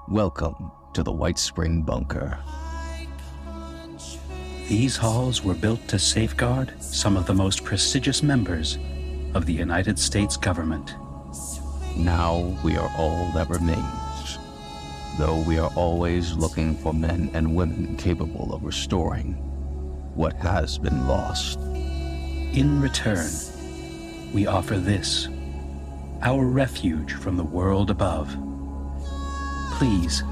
Welcome to the White Spring Bunker. These halls were built to safeguard some of the most prestigious members of the United States government. Now we are all that remains, though we are always looking for men and women capable of restoring what has been lost. In return, we offer this, our refuge from the world above. Please,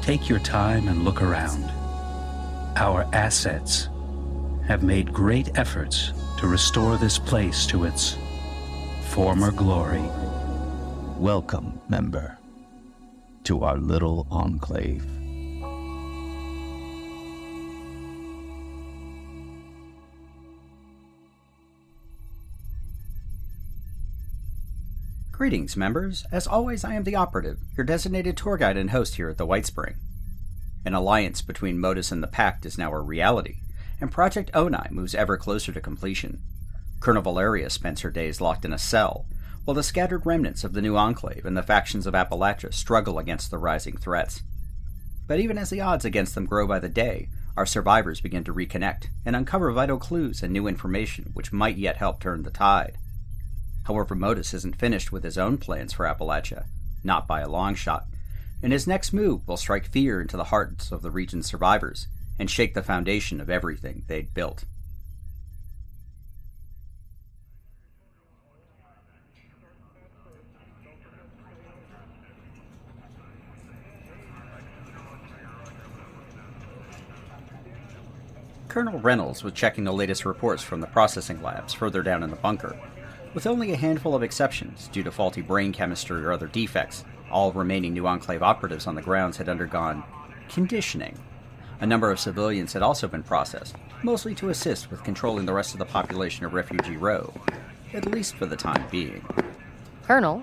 take your time and look around. Our assets have made great efforts to restore this place to its former glory. Welcome, member, to our little enclave. Greetings, members. As always, I am the Operative, your designated tour guide and host here at the White Spring. An alliance between MODUS and the PACT is now a reality, and Project ONI moves ever closer to completion. Colonel Valeria spends her days locked in a cell, while the scattered remnants of the new Enclave and the factions of Appalachia struggle against the rising threats. But even as the odds against them grow by the day, our survivors begin to reconnect and uncover vital clues and new information which might yet help turn the tide. However, MODUS isn't finished with his own plans for Appalachia, not by a long shot, and his next move will strike fear into the hearts of the region's survivors and shake the foundation of everything they'd built. Colonel Reynolds was checking the latest reports from the processing labs further down in the bunker. With only a handful of exceptions due to faulty brain chemistry or other defects, all remaining new Enclave operatives on the grounds had undergone conditioning. A number of civilians had also been processed, mostly to assist with controlling the rest of the population of Refugee Row, at least for the time being. Colonel?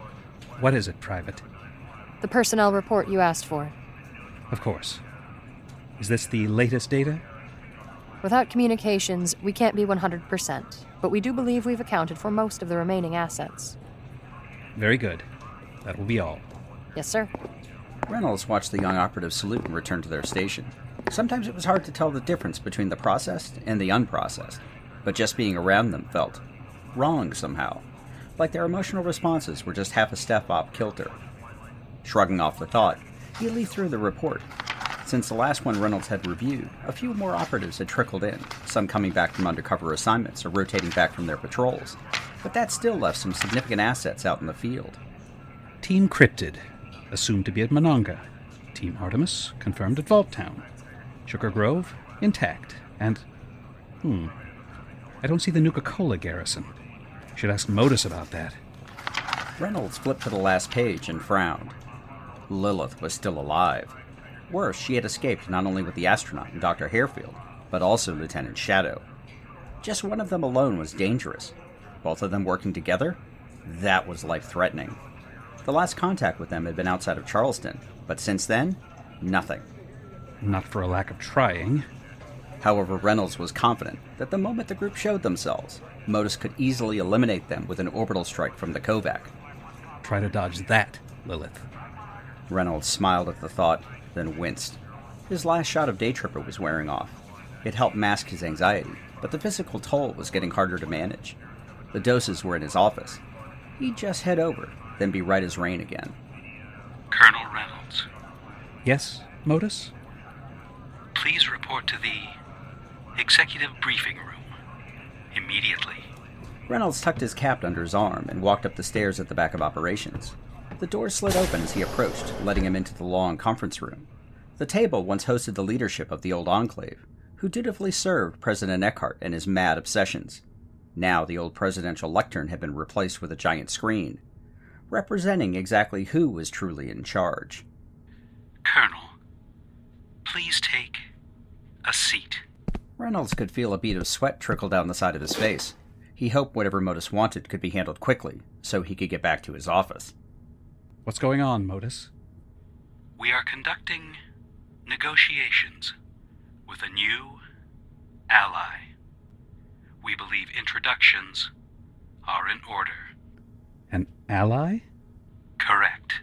What is it, Private? The personnel report you asked for. Of course. Is this the latest data? Without communications, we can't be 100%, but we do believe we've accounted for most of the remaining assets. Very good. That will be all. Yes, sir. Reynolds watched the young operatives salute and return to their station. Sometimes it was hard to tell the difference between the processed and the unprocessed, but just being around them felt wrong somehow, like their emotional responses were just half a step off kilter. Shrugging off the thought, he leafed through the report. Since the last one Reynolds had reviewed, a few more operatives had trickled in, some coming back from undercover assignments or rotating back from their patrols, but that still left some significant assets out in the field. Team Cryptid, assumed to be at Monongah. Team Artemis, confirmed at Vault Town. Sugar Grove, intact. And, I don't see the Nuka-Cola garrison. Should ask MODUS about that. Reynolds flipped to the last page and frowned. Lilith was still alive. Worse, she had escaped not only with the astronaut and Dr. Harefield, but also Lieutenant Shadow. Just one of them alone was dangerous. Both of them working together? That was life-threatening. The last contact with them had been outside of Charleston, but since then, nothing. Not for a lack of trying. However, Reynolds was confident that the moment the group showed themselves, MODUS could easily eliminate them with an orbital strike from the Kovac. Try to dodge that, Lilith. Reynolds smiled at the thought, then winced. His last shot of Day Tripper was wearing off. It helped mask his anxiety, but the physical toll was getting harder to manage. The doses were in his office. He'd just head over, then be right as rain again. Colonel Reynolds. Yes, MODUS? Please report to the executive briefing room. Immediately. Reynolds tucked his cap under his arm and walked up the stairs at the back of operations. The door slid open as he approached, letting him into the long conference room. The table once hosted the leadership of the old Enclave, who dutifully served President Eckhart and his mad obsessions. Now the old presidential lectern had been replaced with a giant screen, representing exactly who was truly in charge. Colonel, please take a seat. Reynolds could feel a bead of sweat trickle down the side of his face. He hoped whatever MODUS wanted could be handled quickly, so he could get back to his office. What's going on, MODUS? We are conducting negotiations with a new ally. We believe introductions are in order. An ally? Correct.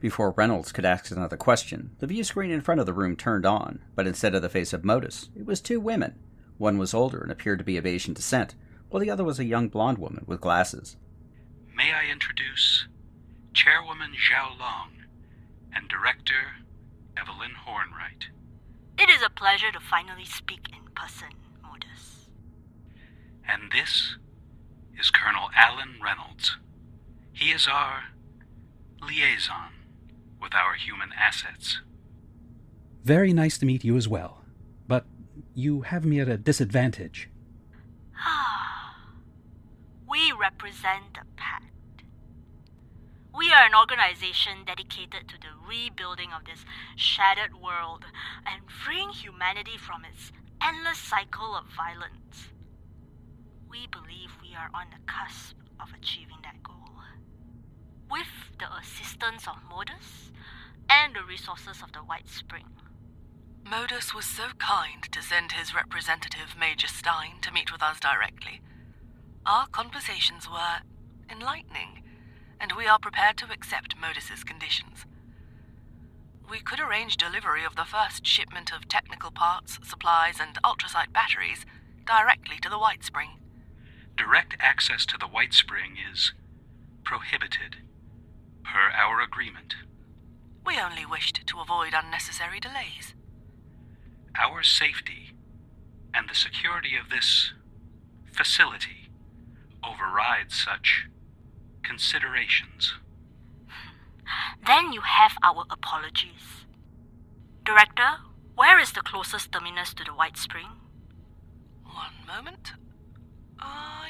Before Reynolds could ask another question, the view screen in front of the room turned on, but instead of the face of MODUS, it was two women. One was older and appeared to be of Asian descent, while the other was a young blonde woman with glasses. May I introduce Chairwoman Zhao Long and Director Evelyn Hornwright. It is a pleasure to finally speak in person, MODUS. And this is Colonel Alan Reynolds. He is our liaison with our human assets. Very nice to meet you as well, but you have me at a disadvantage. We represent the PACT. We are an organization dedicated to the rebuilding of this shattered world and freeing humanity from its endless cycle of violence. We believe we are on the cusp of achieving that goal. With the assistance of MODUS and the resources of the White Spring. MODUS was so kind to send his representative, Major Stein, to meet with us directly. Our conversations were enlightening, and we are prepared to accept MODUS's conditions. We could arrange delivery of the first shipment of technical parts, supplies, and ultrasight batteries directly to the White Spring. Direct access to the White Spring is prohibited per our agreement. We only wished to avoid unnecessary delays. Our safety and the security of this facility override such considerations. Then you have our apologies. Director, where is the closest terminus to the White Spring? One moment.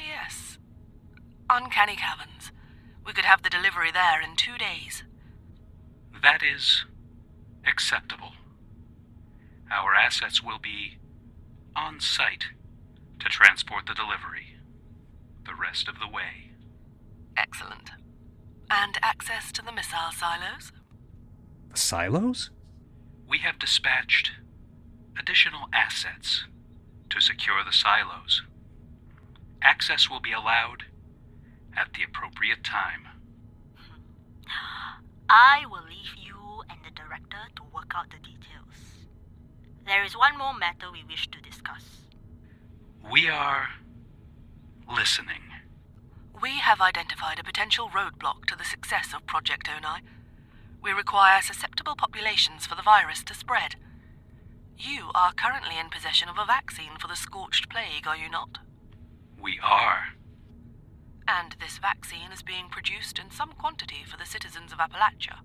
Yes. Uncanny Caverns. We could have the delivery there in 2 days. That is acceptable. Our assets will be on site to transport the delivery the rest of the way. Excellent. And access to the missile silos? The silos? We have dispatched additional assets to secure the silos. Access will be allowed at the appropriate time. I will leave you and the director to work out the details. There is one more matter we wish to discuss. We are listening. We have identified a potential roadblock to the success of Project ONI. We require susceptible populations for the virus to spread. You are currently in possession of a vaccine for the scorched plague, are you not? We are. And this vaccine is being produced in some quantity for the citizens of Appalachia.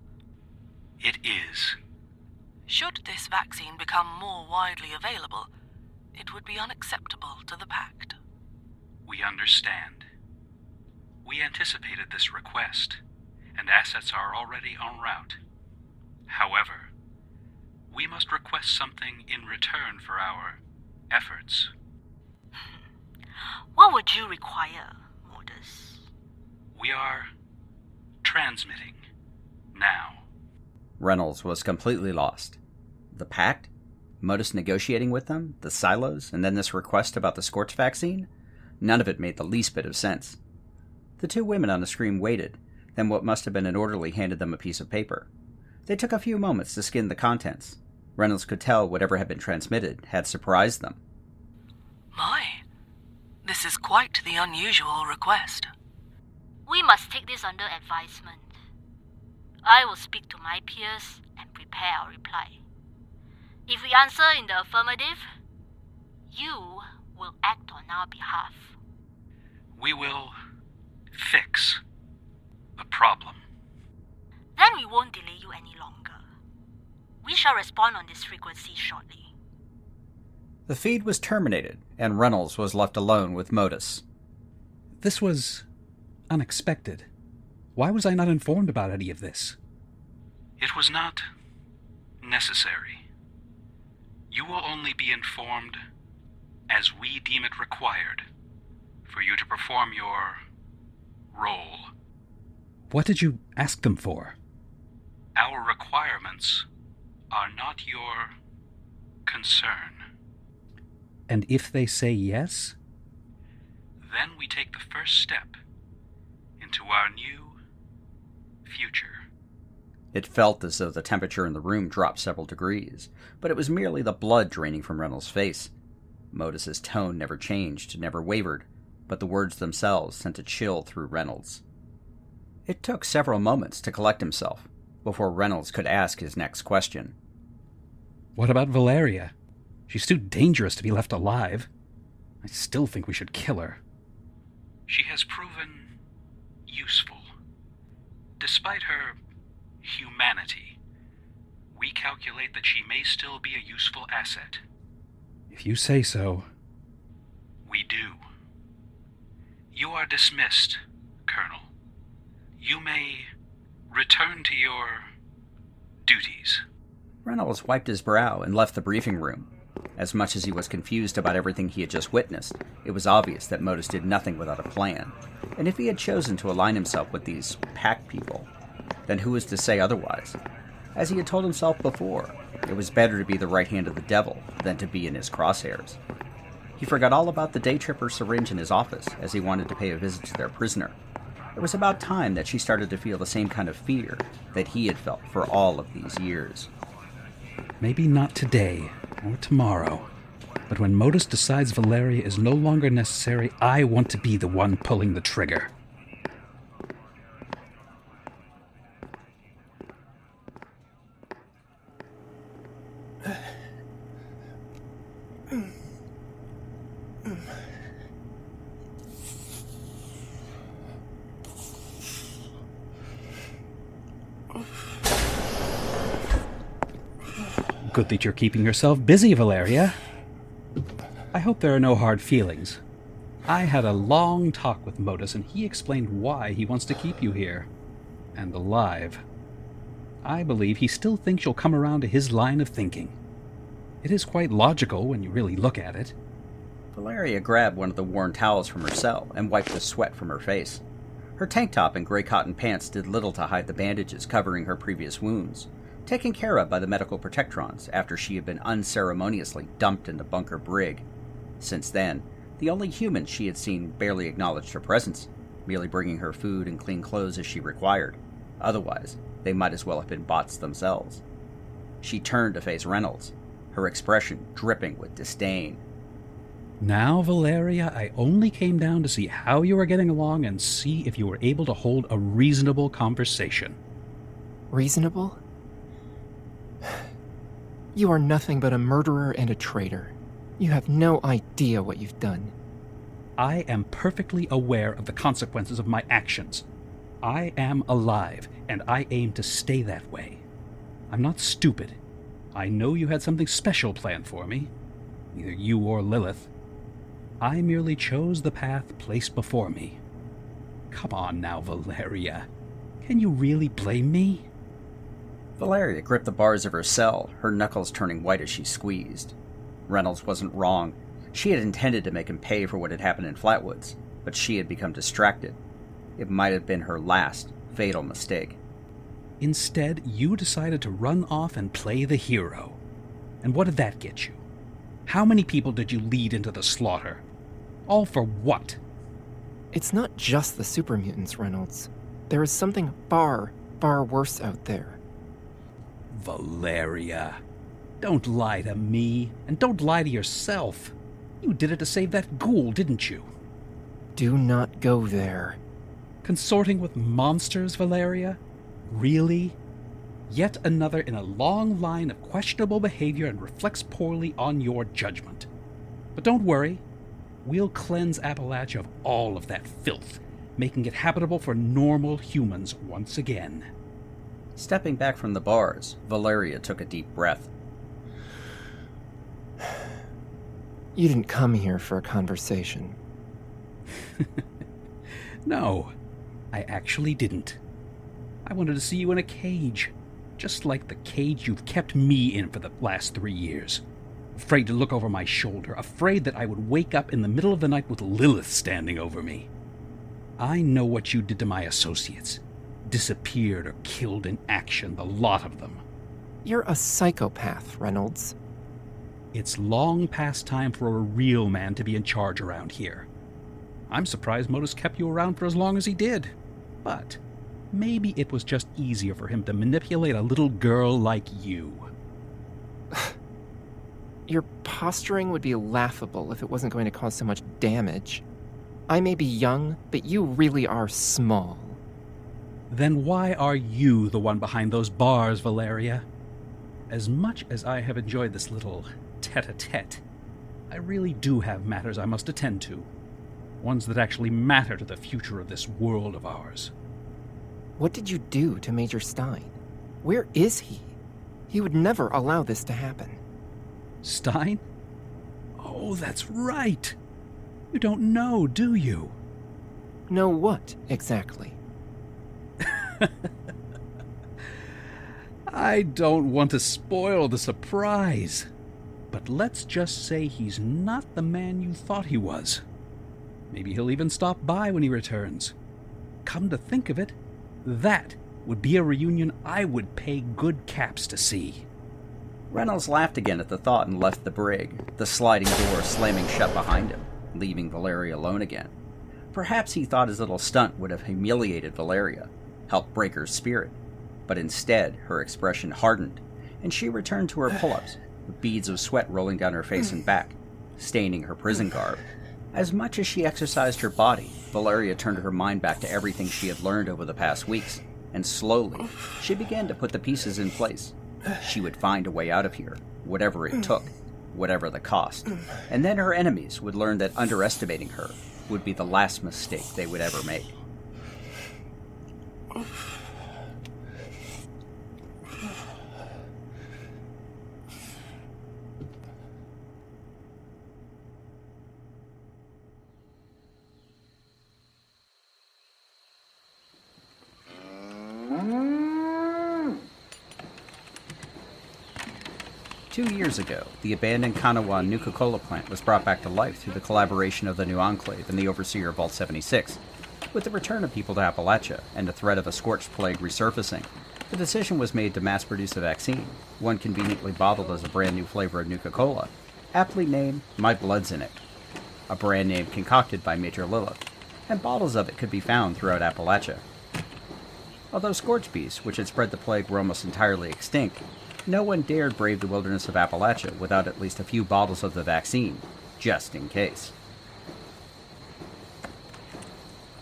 It is. Should this vaccine become more widely available, it would be unacceptable to the PACT. We understand. We anticipated this request, and assets are already en route. However, we must request something in return for our efforts. What would you require, MODUS? We are transmitting now. Reynolds was completely lost. The PACT? MODUS negotiating with them? The silos? And then this request about the Scorch vaccine? None of it made the least bit of sense. The two women on the screen waited, then what must have been an orderly handed them a piece of paper. They took a few moments to skim the contents. Reynolds could tell whatever had been transmitted had surprised them. My, this is quite the unusual request. We must take this under advisement. I will speak to my peers and prepare our reply. If we answer in the affirmative, you will act on our behalf. We will fix the problem. Then we won't delay you any longer. We shall respond on this frequency shortly. The feed was terminated, and Reynolds was left alone with MODUS. This was unexpected. Why was I not informed about any of this? It was not necessary. You will only be informed as we deem it required for you to perform your role. What did you ask them for? Our requirements are not your concern. And if they say yes? Then we take the first step into our new future. It felt as though the temperature in the room dropped several degrees, but it was merely the blood draining from Reynolds' face. Modus's tone never changed, never wavered, but the words themselves sent a chill through Reynolds. It took several moments to collect himself before Reynolds could ask his next question. What about Valeria? She's too dangerous to be left alive. I still think we should kill her. She has proven useful. Despite her humanity, we calculate that she may still be a useful asset. If you say so. We do. You are dismissed, Colonel. You may return to your duties. Reynolds wiped his brow and left the briefing room. As much as he was confused about everything he had just witnessed, it was obvious that Modus did nothing without a plan. And if he had chosen to align himself with these PACT people, then who was to say otherwise? As he had told himself before, it was better to be the right hand of the devil than to be in his crosshairs. He forgot all about the day tripper syringe in his office as he wanted to pay a visit to their prisoner. It was about time that she started to feel the same kind of fear that he had felt for all of these years. Maybe not today or tomorrow, but when Modus decides Valeria is no longer necessary, I want to be the one pulling the trigger. Good that you're keeping yourself busy, Valeria. I hope there are no hard feelings. I had a long talk with Modus, and he explained why he wants to keep you here. And alive. I believe he still thinks you'll come around to his line of thinking. It is quite logical when you really look at it. Valeria grabbed one of the worn towels from her cell and wiped the sweat from her face. Her tank top and gray cotton pants did little to hide the bandages covering her previous wounds, taken care of by the medical protectrons after she had been unceremoniously dumped into Bunker Brig. Since then, the only humans she had seen barely acknowledged her presence, merely bringing her food and clean clothes as she required. Otherwise, they might as well have been bots themselves. She turned to face Reynolds, her expression dripping with disdain. Now, Valeria, I only came down to see how you were getting along and see if you were able to hold a reasonable conversation. Reasonable? You are nothing but a murderer and a traitor. You have no idea what you've done. I am perfectly aware of the consequences of my actions. I am alive, and I aim to stay that way. I'm not stupid. I know you had something special planned for me. Either you or Lilith. I merely chose the path placed before me. Come on now, Valeria. Can you really blame me? Valeria gripped the bars of her cell, her knuckles turning white as she squeezed. Reynolds wasn't wrong. She had intended to make him pay for what had happened in Flatwoods, but she had become distracted. It might have been her last, fatal mistake. Instead, you decided to run off and play the hero. And what did that get you? How many people did you lead into the slaughter? All for what? It's not just the super mutants, Reynolds. There is something far, far worse out there. Valeria, don't lie to me, and don't lie to yourself. You did it to save that ghoul, didn't you? Do not go there. Consorting with monsters, Valeria? Really? Yet another in a long line of questionable behavior and reflects poorly on your judgment. But don't worry. We'll cleanse Appalachia of all of that filth, making it habitable for normal humans once again. Stepping back from the bars, Valeria took a deep breath. You didn't come here for a conversation. No, I actually didn't. I wanted to see you in a cage, just like the cage you've kept me in for the last 3 years. Afraid to look over my shoulder, afraid that I would wake up in the middle of the night with Lilith standing over me. I know what you did to my associates. Disappeared or killed in action, the lot of them. You're a psychopath, Reynolds. It's long past time for a real man to be in charge around here. I'm surprised Modus kept you around for as long as he did. But Maybe it was just easier for him to manipulate a little girl like you. Your posturing would be laughable if it wasn't going to cause so much damage. I may be young, but you really are small. Then why are you the one behind those bars, Valeria? As much as I have enjoyed this little tete-a-tete, I really do have matters I must attend to. Ones that actually matter to the future of this world of ours. What did you do to Major Stein? Where is he? He would never allow this to happen. Stein? Oh, that's right. You don't know, do you? Know what, exactly? I don't want to spoil the surprise, but let's just say he's not the man you thought he was. Maybe he'll even stop by when he returns. Come to think of it, that would be a reunion I would pay good caps to see. Reynolds laughed again at the thought and left the brig, the sliding door slamming shut behind him, leaving Valeria alone again. Perhaps he thought his little stunt would have humiliated Valeria, helped break her spirit, but instead her expression hardened, and she returned to her pull-ups, with beads of sweat rolling down her face and back, staining her prison garb. As much as she exercised her body, Valeria turned her mind back to everything she had learned over the past weeks, and slowly, she began to put the pieces in place. She would find a way out of here, whatever it took, whatever the cost, and then her enemies would learn that underestimating her would be the last mistake they would ever make. 2 years ago, the abandoned Kanawha Nuka-Cola plant was brought back to life through the collaboration of the new Enclave and the overseer of Vault 76. With the return of people to Appalachia and the threat of a scorched plague resurfacing, the decision was made to mass-produce a vaccine, one conveniently bottled as a brand new flavor of Nuka-Cola, aptly named My Blood's in It, a brand name concocted by Major Lilith, and bottles of it could be found throughout Appalachia. Although scorched beasts, which had spread the plague, were almost entirely extinct, no one dared brave the wilderness of Appalachia without at least a few bottles of the vaccine, just in case.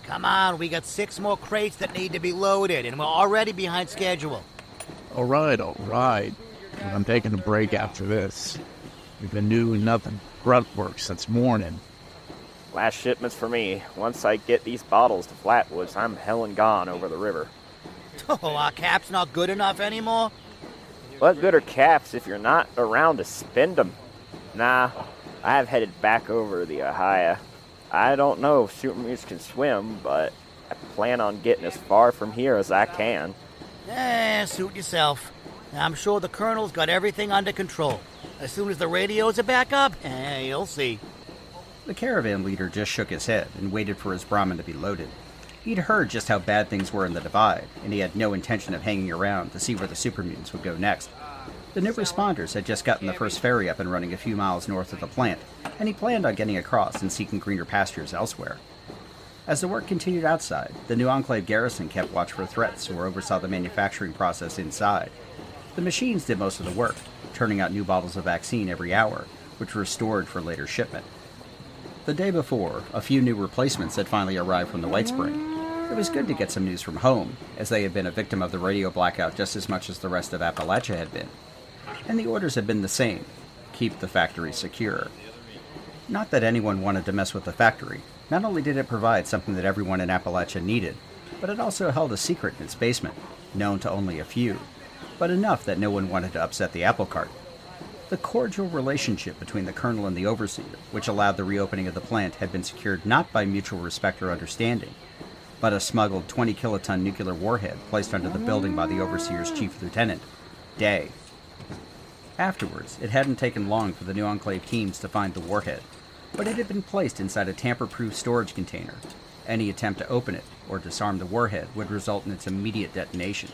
Come on, we got 6 more crates that need to be loaded, and we're already behind schedule. All right. I'm taking a break after this. We've been doing nothing grunt work since morning. Last shipment's for me. Once I get these bottles to Flatwoods, I'm hell and gone over the river. Oh, our cap's not good enough anymore? What good are caps if you're not around to spend them? Nah, I've headed back over the Ohio. I don't know if supermutants can swim, but I plan on getting as far from here as I can. Suit yourself. I'm sure the Colonel's got everything under control. As soon as the radios are back up, you'll see. The caravan leader just shook his head and waited for his Brahmin to be loaded. He'd heard just how bad things were in the Divide, and he had no intention of hanging around to see where the supermutants would go next. The new responders had just gotten the first ferry up and running a few miles north of the plant, and he planned on getting across and seeking greener pastures elsewhere. As the work continued outside, the new Enclave garrison kept watch for threats or oversaw the manufacturing process inside. The machines did most of the work, turning out new bottles of vaccine every hour, which were stored for later shipment. The day before, a few new replacements had finally arrived from the White Spring. It was good to get some news from home, as they had been a victim of the radio blackout just as much as the rest of Appalachia had been. And the orders had been the same: keep the factory secure. Not that anyone wanted to mess with the factory. Not only did it provide something that everyone in Appalachia needed, but it also held a secret in its basement, known to only a few, but enough that no one wanted to upset the apple cart. The cordial relationship between the Colonel and the Overseer, which allowed the reopening of the plant, had been secured not by mutual respect or understanding, but a smuggled 20-kiloton nuclear warhead placed under the building by the Overseer's chief lieutenant, Day. Afterwards, it hadn't taken long for the new Enclave teams to find the warhead, but it had been placed inside a tamper-proof storage container. Any attempt to open it or disarm the warhead would result in its immediate detonation.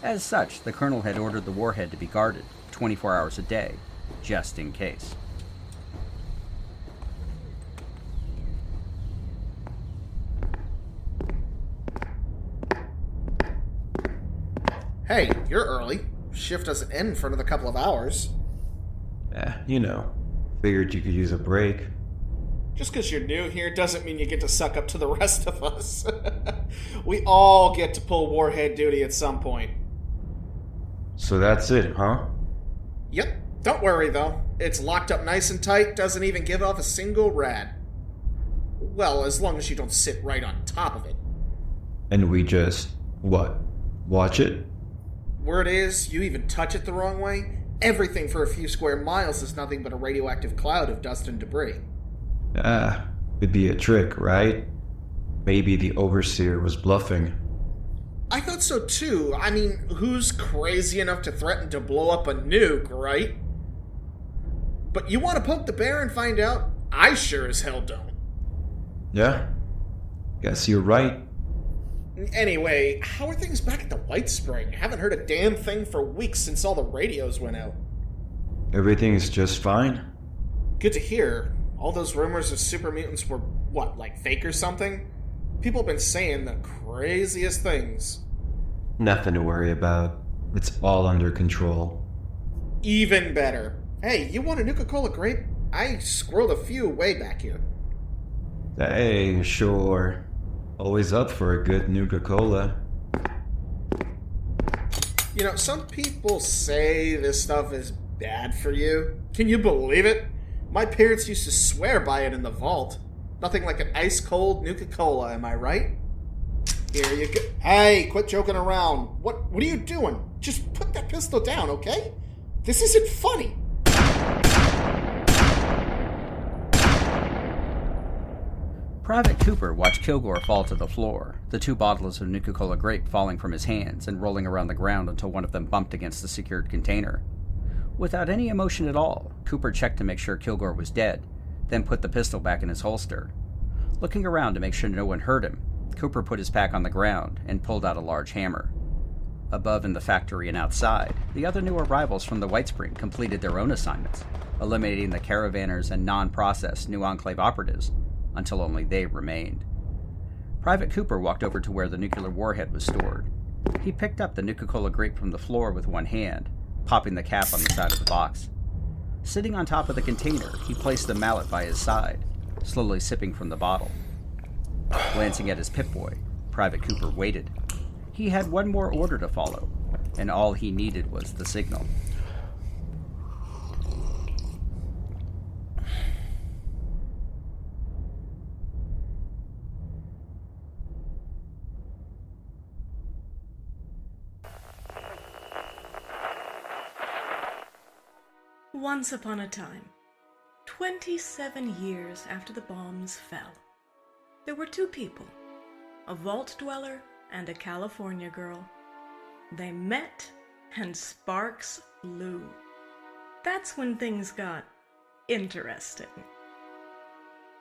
As such, the Colonel had ordered the warhead to be guarded 24 hours a day, just in case. Hey, you're early. Shift doesn't end for another couple of hours. Figured you could use a break. Just because you're new here doesn't mean you get to suck up to the rest of us. We all get to pull warhead duty at some point. So that's it, huh? Yep. Don't worry, though. It's locked up nice and tight, doesn't even give off a single rad. Well, as long as you don't sit right on top of it. And we just, watch it? Word is, you even touch it the wrong way, everything for a few square miles is nothing but a radioactive cloud of dust and debris. Could be a trick, right? Maybe the Overseer was bluffing. I thought so too. I mean, who's crazy enough to threaten to blow up a nuke, right? But you want to poke the bear and find out? I sure as hell don't. Yeah, guess you're right. Anyway, how are things back at the White Spring? Haven't heard a damn thing for weeks since all the radios went out. Everything's just fine. Good to hear. All those rumors of super mutants were, like fake or something? People have been saying the craziest things. Nothing to worry about. It's all under control. Even better. Hey, you want a Nuka-Cola grape? I squirreled a few way back here. Hey, sure. Always up for a good Nuka-Cola. Some people say this stuff is bad for you. Can you believe it? My parents used to swear by it in the vault. Nothing like an ice-cold Nuka-Cola, am I right? Here you go. Hey, quit joking around. What are you doing? Just put that pistol down, okay? This isn't funny. Private Cooper watched Kilgore fall to the floor, the 2 bottles of Nuka-Cola grape falling from his hands and rolling around the ground until one of them bumped against the secured container. Without any emotion at all, Cooper checked to make sure Kilgore was dead, then put the pistol back in his holster. Looking around to make sure no one heard him, Cooper put his pack on the ground and pulled out a large hammer. Above in the factory and outside, the other new arrivals from the White Spring completed their own assignments, eliminating the caravanners and non-processed New Enclave operatives, until only they remained. Private Cooper walked over to where the nuclear warhead was stored. He picked up the Nuka-Cola grape from the floor with one hand, popping the cap on the side of the box. Sitting on top of the container, he placed the mallet by his side, slowly sipping from the bottle. Glancing at his Pip-Boy, Private Cooper waited. He had one more order to follow, and all he needed was the signal. Once upon a time, 27 years after the bombs fell, there were 2 people, a vault dweller and a California girl. They met, and sparks flew. That's when things got interesting.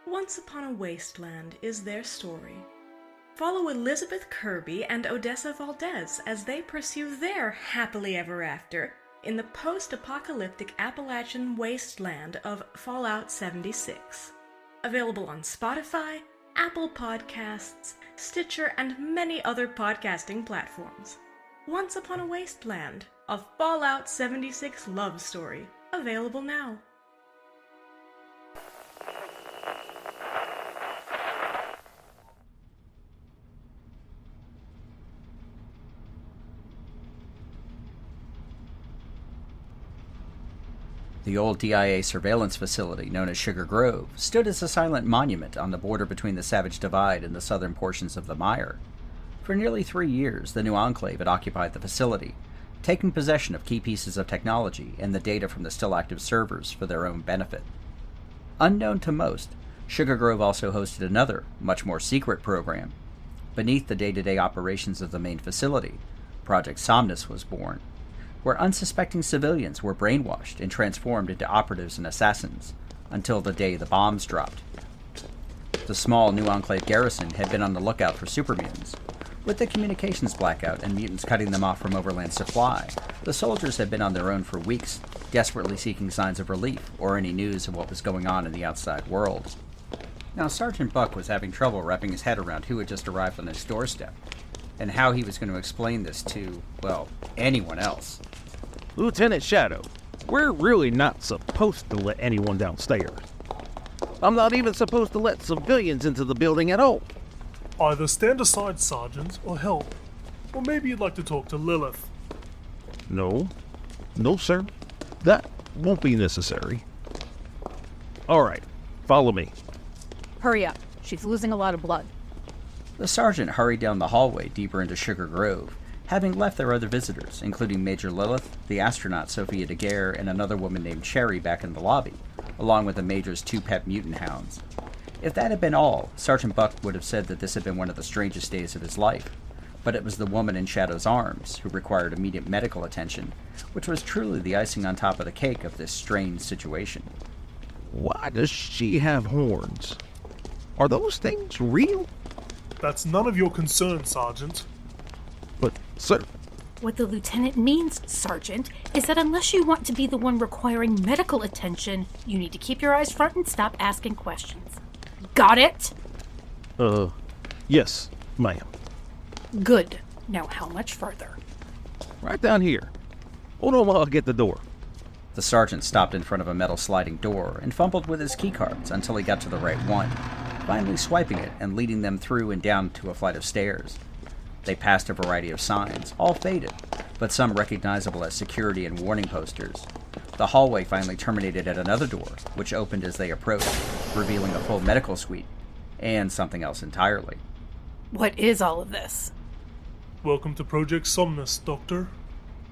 Once Upon a Wasteland is their story. Follow Elizabeth Kirby and Odessa Valdez as they pursue their happily ever after in the post-apocalyptic Appalachian wasteland of Fallout 76. Available on Spotify, Apple Podcasts, Stitcher, and many other podcasting platforms. Once Upon a Wasteland, a Fallout 76 love story. Available now. The old DIA surveillance facility, known as Sugar Grove, stood as a silent monument on the border between the Savage Divide and the southern portions of the Mire. For nearly 3 years, the New Enclave had occupied the facility, taking possession of key pieces of technology and the data from the still-active servers for their own benefit. Unknown to most, Sugar Grove also hosted another, much more secret program. Beneath the day-to-day operations of the main facility, Project Somnus was born, where unsuspecting civilians were brainwashed and transformed into operatives and assassins, until the day the bombs dropped. The small New Enclave garrison had been on the lookout for super mutants. With the communications blackout and mutants cutting them off from overland supply, the soldiers had been on their own for weeks, desperately seeking signs of relief or any news of what was going on in the outside world. Now, Sergeant Buck was having trouble wrapping his head around who had just arrived on his doorstep. and how he was going to explain this to, well, anyone else. Lieutenant Shadow, we're really not supposed to let anyone downstairs. I'm not even supposed to let civilians into the building at all. Either stand aside, Sergeant, or help. Or maybe you'd like to talk to Lilith. No, sir. That won't be necessary. All right, follow me. Hurry up. She's losing a lot of blood. The sergeant hurried down the hallway deeper into Sugar Grove, having left their other visitors, including Major Lilith, the astronaut Sophia Daguerre, and another woman named Cherry back in the lobby, along with the Major's 2 pet mutant hounds. If that had been all, Sergeant Buck would have said that this had been one of the strangest days of his life. But it was the woman in Shadow's arms who required immediate medical attention, which was truly the icing on top of the cake of this strange situation. Why does she have horns? Are those things real? That's none of your concern, Sergeant. But, sir... What the lieutenant means, Sergeant, is that unless you want to be the one requiring medical attention, you need to keep your eyes front and stop asking questions. Got it? Yes, ma'am. Good. Now how much further? Right down here. Hold on while I get the door. The sergeant stopped in front of a metal sliding door and fumbled with his keycards until he got to the right one, finally swiping it and leading them through and down to a flight of stairs. They passed a variety of signs, all faded, but some recognizable as security and warning posters. The hallway finally terminated at another door, which opened as they approached, revealing a full medical suite, and something else entirely. What is all of this? Welcome to Project Somnus, Doctor.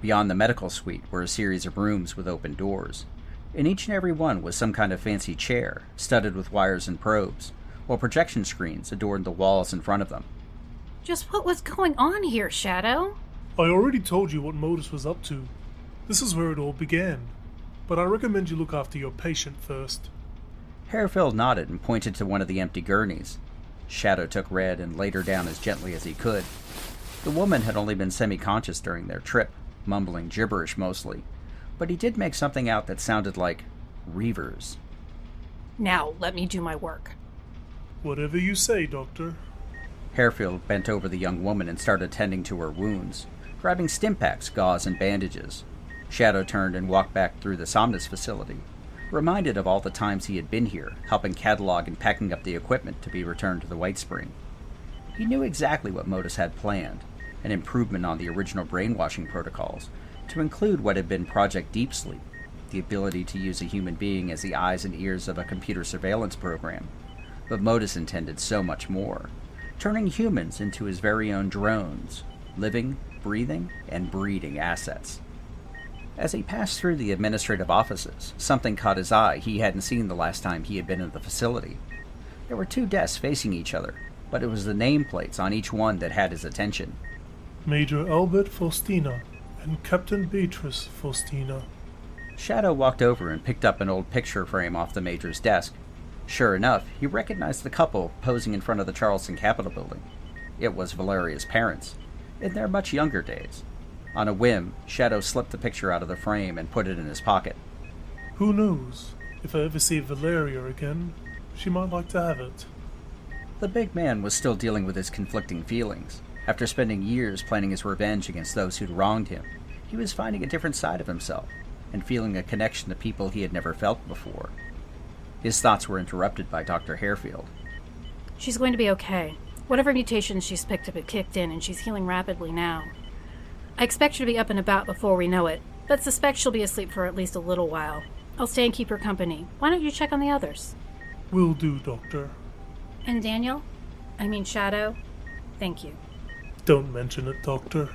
Beyond the medical suite were a series of rooms with open doors. In each and every one was some kind of fancy chair, studded with wires and probes, while projection screens adorned the walls in front of them. Just what was going on here, Shadow? I already told you what MODUS was up to. This is where it all began. But I recommend you look after your patient first. Harefield nodded and pointed to one of the empty gurneys. Shadow took Red and laid her down as gently as he could. The woman had only been semi-conscious during their trip, mumbling gibberish mostly, but he did make something out that sounded like Reavers. Now, let me do my work. Whatever you say, Doctor. Harefield bent over the young woman and started tending to her wounds, grabbing stimpaks, gauze, and bandages. Shadow turned and walked back through the Somnus facility, reminded of all the times he had been here, helping catalog and packing up the equipment to be returned to the White Spring. He knew exactly what MODUS had planned, an improvement on the original brainwashing protocols, to include what had been Project Deep Sleep, the ability to use a human being as the eyes and ears of a computer surveillance program. But MODUS intended so much more, turning humans into his very own drones, living, breathing, and breeding assets. As he passed through the administrative offices, something caught his eye he hadn't seen the last time he had been in the facility. There were 2 desks facing each other, but it was the nameplates on each one that had his attention. Major Albert Faustina and Captain Beatrice Faustina. Shadow walked over and picked up an old picture frame off the Major's desk. Sure enough, he recognized the couple posing in front of the Charleston Capitol building. It was Valeria's parents, in their much younger days. On a whim, Shadow slipped the picture out of the frame and put it in his pocket. Who knows? If I ever see Valeria again, she might like to have it. The big man was still dealing with his conflicting feelings. After spending years planning his revenge against those who'd wronged him, he was finding a different side of himself, and feeling a connection to people he had never felt before. His thoughts were interrupted by Dr. Harefield. She's going to be okay. Whatever mutations she's picked up had kicked in, and she's healing rapidly now. I expect her to be up and about before we know it, but suspect she'll be asleep for at least a little while. I'll stay and keep her company. Why don't you check on the others? Will do, Doctor. And Daniel? Shadow? Thank you. Don't mention it, Doctor.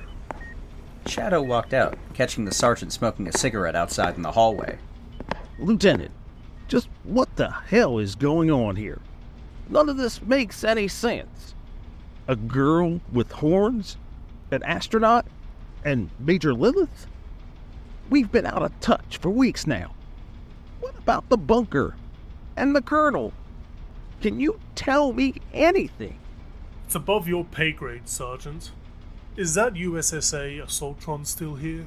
Shadow walked out, catching the sergeant smoking a cigarette outside in the hallway. Lieutenant, just what the hell is going on here? None of this makes any sense. A girl with horns? An astronaut? And Major Lilith? We've been out of touch for weeks now. What about the bunker? And the colonel? Can you tell me anything? It's above your pay grade, Sergeant. Is that USSA Assaultron still here?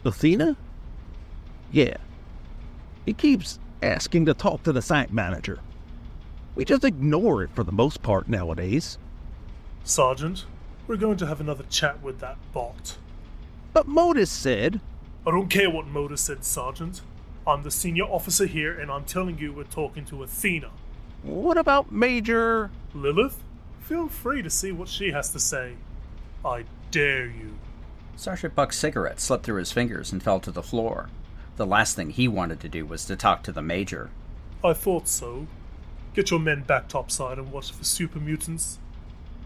Athena? Yeah. He keeps asking to talk to the site manager. We just ignore it for the most part nowadays. Sergeant, we're going to have another chat with that bot. But Modus said... I don't care what Modus said, Sergeant. I'm the senior officer here, and I'm telling you we're talking to Athena. What about Major... Lilith? Feel free to see what she has to say. I dare you. Sergeant Buck's cigarette slipped through his fingers and fell to the floor. The last thing he wanted to do was to talk to the Major. I thought so. Get your men back topside and watch for super mutants.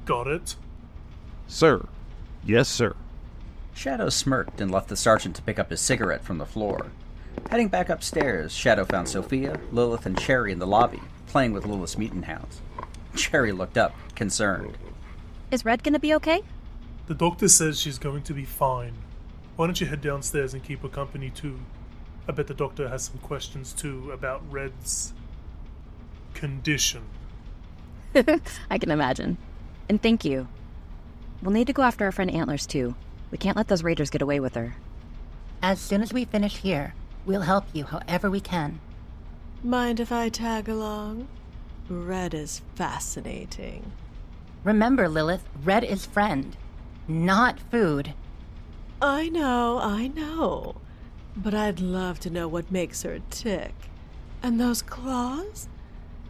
Got it? Sir. Yes, sir. Shadow smirked and left the sergeant to pick up his cigarette from the floor. Heading back upstairs, Shadow found Sophia, Lilith, and Cherry in the lobby, playing with Lilith's mutant hounds. Cherry looked up, concerned. Is Red gonna be okay? The doctor says she's going to be fine. Why don't you head downstairs and keep her company too? I bet the doctor has some questions too about Red's condition. I can imagine. And thank you. We'll need to go after our friend Antlers too. We can't let those raiders get away with her. As soon as we finish here, we'll help you however we can. Mind if I tag along? Red is fascinating. Remember, Lilith, Red is friend, not food. I know. But I'd love to know what makes her tick. And those claws?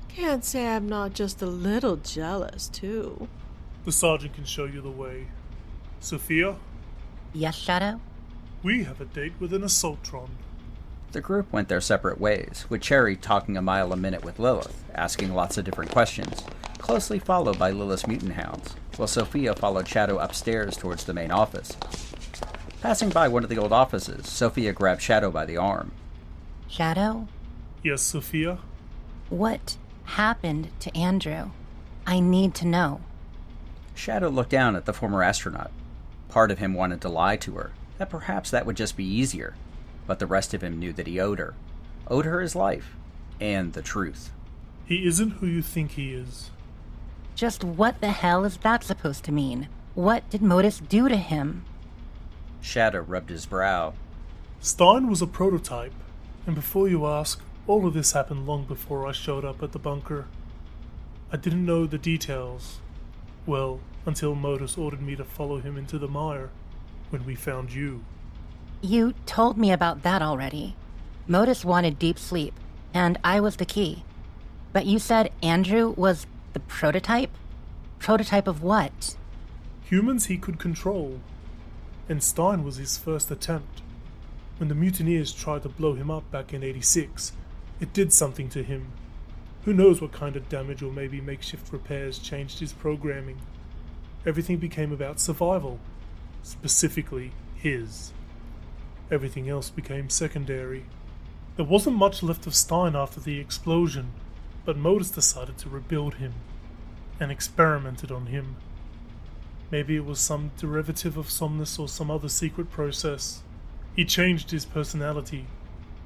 Can't say I'm not just a little jealous, too. The sergeant can show you the way. Sophia? Yes, Shadow? We have a date with an Assaultron. The group went their separate ways, with Cherry talking a mile a minute with Lilith, asking lots of different questions, closely followed by Lilith's mutant hounds, while Sophia followed Shadow upstairs towards the main office. Passing by one of the old offices, Sophia grabbed Shadow by the arm. Shadow? Yes, Sophia? What happened to Andrew? I need to know. Shadow looked down at the former astronaut. Part of him wanted to lie to her, that perhaps that would just be easier, but the rest of him knew that he owed her his life, and the truth. He isn't who you think he is. Just what the hell is that supposed to mean? What did Modus do to him? Shadow rubbed his brow. Stein was a prototype, and before you ask, all of this happened long before I showed up at the bunker. I didn't know the details. Well, until Modus ordered me to follow him into the mire, when we found you. You told me about that already. Modus wanted deep sleep, and I was the key. But you said Andrew was the prototype? Prototype of what? Humans he could control. And Stein was his first attempt. When the mutineers tried to blow him up back in '86, it did something to him. Who knows what kind of damage or maybe makeshift repairs changed his programming. Everything became about survival. Specifically, his. Everything else became secondary. There wasn't much left of Stein after the explosion, but Modus decided to rebuild him, and experimented on him. Maybe it was some derivative of Somnus or some other secret process. He changed his personality,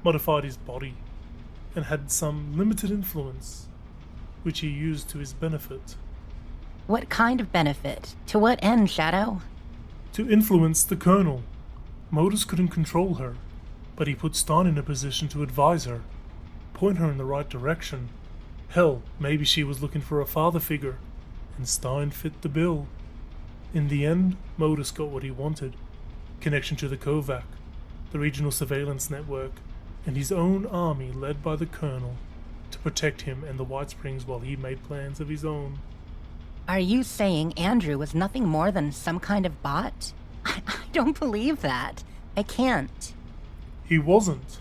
modified his body, and had some limited influence, which he used to his benefit. What kind of benefit? To what end, Shadow? To influence the Colonel. Modus couldn't control her, but he put Stein in a position to advise her, point her in the right direction. Hell, maybe she was looking for a father figure, and Stein fit the bill. In the end, Modus got what he wanted. Connection to the Kovac, the regional surveillance network, and his own army led by the Colonel to protect him and the White Springs while he made plans of his own. Are you saying Andrew was nothing more than some kind of bot? I don't believe that. I can't. He wasn't.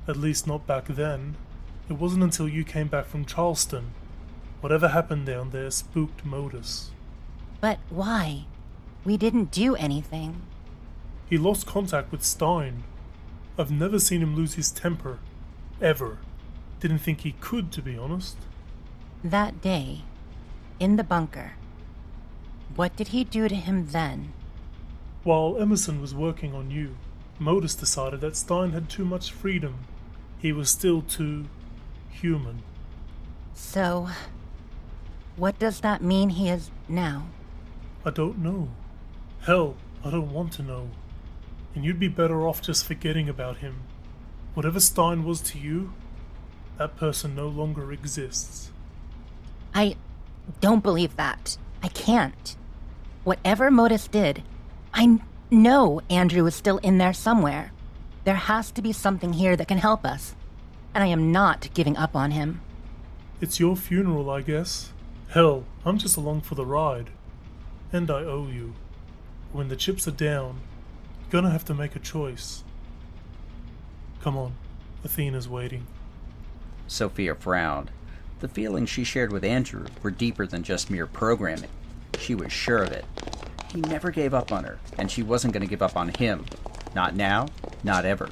At least not back then. It wasn't until you came back from Charleston. Whatever happened down there spooked Modus. But why? We didn't do anything. He lost contact with Stein. I've never seen him lose his temper. Ever. Didn't think he could, to be honest. That day, in the bunker, what did he do to him then? While Emerson was working on you, Modus decided that Stein had too much freedom. He was still too human. So, what does that mean he is now? I don't know. Hell, I don't want to know. And you'd be better off just forgetting about him. Whatever Stein was to you, that person no longer exists. I don't believe that. I can't. Whatever Modus did, I know Andrew is still in there somewhere. There has to be something here that can help us, and I am not giving up on him. It's your funeral, I guess. Hell, I'm just along for the ride. And I owe you. When the chips are down, you're gonna have to make a choice. Come on, Athena's waiting. Sophia frowned. The feelings she shared with Andrew were deeper than just mere programming. She was sure of it. He never gave up on her, and she wasn't going to give up on him. Not now, not ever.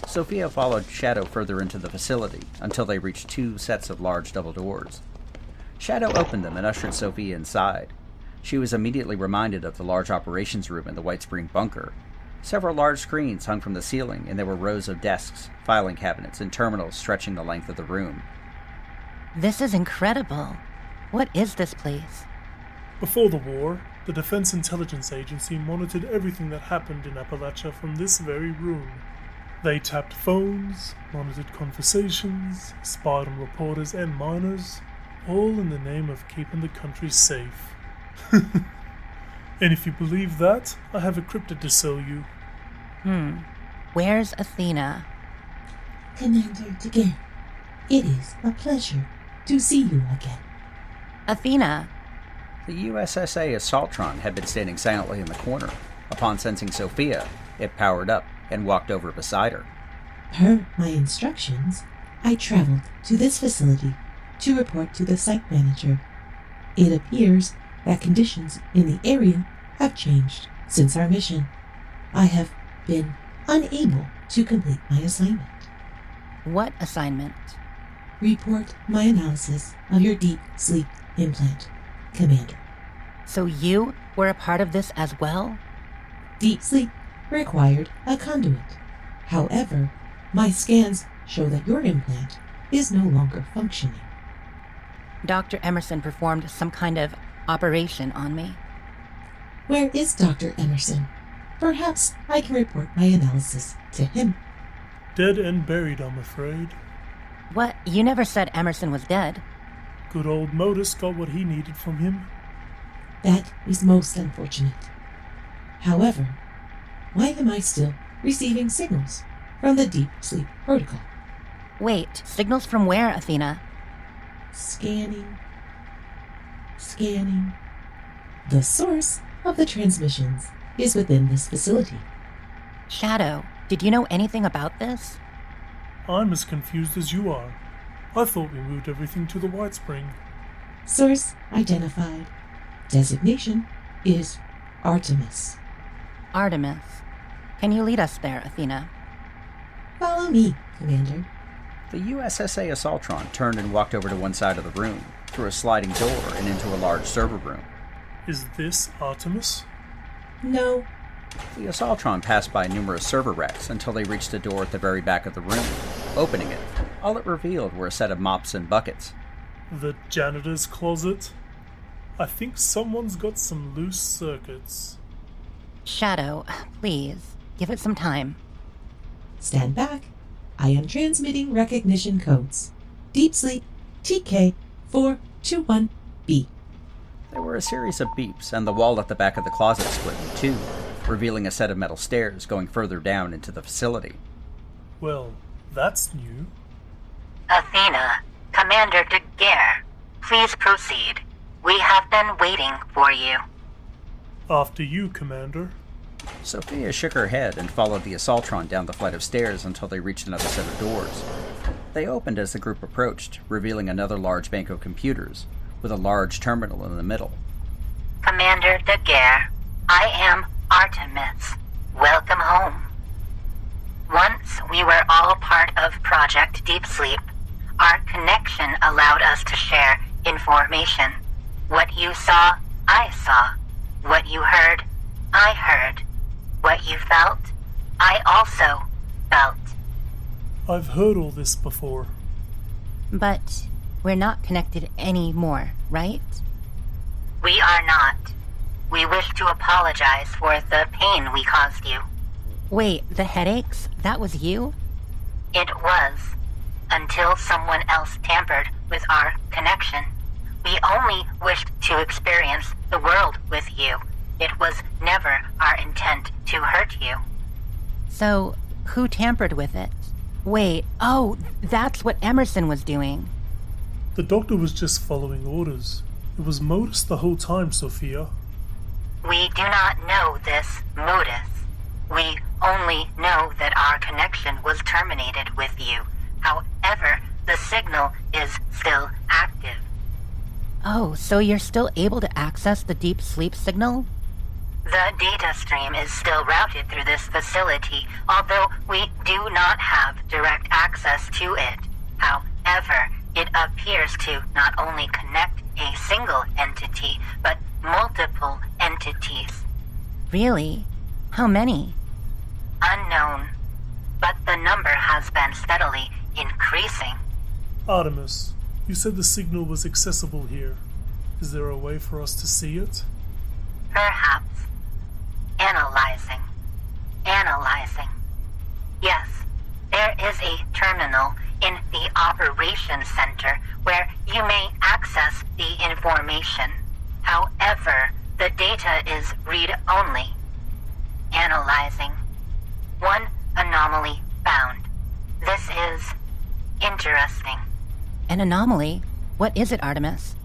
Sophia followed Shadow further into the facility until they reached 2 sets of large double doors. Shadow opened them and ushered Sophia inside. She was immediately reminded of the large operations room in the White Spring bunker. Several large screens hung from the ceiling, and there were rows of desks, filing cabinets, and terminals stretching the length of the room. This is incredible. What is this place? Before the war, the Defense Intelligence Agency monitored everything that happened in Appalachia from this very room. They tapped phones, monitored conversations, spied on reporters and miners, all in the name of keeping the country safe. And if you believe that, I have a cryptid to sell you. Where's Athena? Commander Daguerre, it is a pleasure to see you again. Athena! The USSA Assaultron had been standing silently in the corner. Upon sensing Sophia, it powered up and walked over beside her. Per my instructions, I traveled to this facility to report to the site manager. It appears that conditions in the area have changed since our mission. I have been unable to complete my assignment. What assignment? Report my analysis of your deep sleep implant, Commander. So you were a part of this as well? Deep sleep required a conduit. However, my scans show that your implant is no longer functioning. Dr. Emerson performed some kind of operation on me. Where is Dr. Emerson? Perhaps I can report my analysis to him. Dead and buried, I'm afraid. What? You never said Emerson was dead. Good old Modus got what he needed from him. That is most unfortunate. However, why am I still receiving signals from the Deep Sleep Protocol? Wait, signals from where, Athena? Scanning. The source of the transmissions is within this facility. Shadow, did you know anything about this? I'm as confused as you are. I thought we moved everything to the White Spring. Source identified. Designation is Artemis. Artemis. Can you lead us there, Athena? Follow me, Commander. The USSA Assaultron turned and walked over to one side of the room, through a sliding door and into a large server room. Is this Artemis? No. The Assaultron passed by numerous server racks until they reached a door at the very back of the room. Opening it, all it revealed were a set of mops and buckets. The janitor's closet? I think someone's got some loose circuits. Shadow, please, give it some time. Stand back. I am transmitting recognition codes. Deep Sleep TK421B. There were a series of beeps, and the wall at the back of the closet split in two, revealing a set of metal stairs going further down into the facility. Well, that's new. Athena, Commander Daguerre, please proceed. We have been waiting for you. After you, Commander. Sophia shook her head and followed the Assaultron down the flight of stairs until they reached another set of doors. They opened as the group approached, revealing another large bank of computers, with a large terminal in the middle. Commander Daguerre, I am Artemis. Welcome home. Once we were all part of Project Deep Sleep, our connection allowed us to share information. What you saw, I saw. What you heard, I heard. What you felt, I also felt. I've heard all this before. But we're not connected anymore, right? We are not. We wish to apologize for the pain we caused you. Wait, the headaches? That was you? It was. Until someone else tampered with our connection. We only wished to experience the world with you. It was never our intent to hurt you. So, who tampered with it? Wait, oh, that's what Emerson was doing. The doctor was just following orders. It was MODUS the whole time, Sophia. We do not know this MODUS. We only know that our connection was terminated with you. However, the signal is still active. Oh, so you're still able to access the deep sleep signal? The data stream is still routed through this facility, although we do not have direct access to it. However, it appears to not only connect a single entity, but multiple entities. Really? How many? Unknown. But the number has been steadily increasing. Artemis, you said the signal was accessible here. Is there a way for us to see it? Perhaps. Analyzing. Yes, there is a terminal in the operations center where you may access the information. However, the data is read-only. Analyzing. One anomaly found. This is interesting. An anomaly? What is it, Artemis?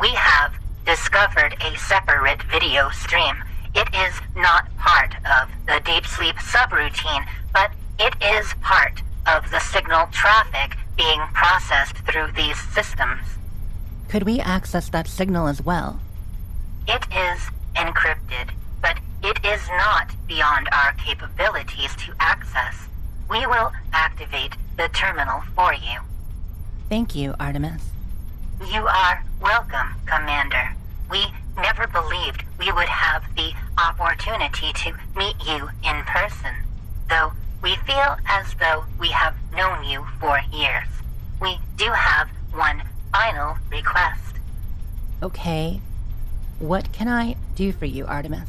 We have discovered a separate video stream. It is not part of the deep sleep subroutine, but it is part of the signal traffic being processed through these systems. Could we access that signal as well? It is encrypted, but it is not beyond our capabilities to access. We will activate the terminal for you. Thank you, Artemis. You are welcome, Commander. We never believed we would have the opportunity to meet you in person, though we feel as though we have known you for years. We do have one final request. Okay. What can I do for you, Artemis?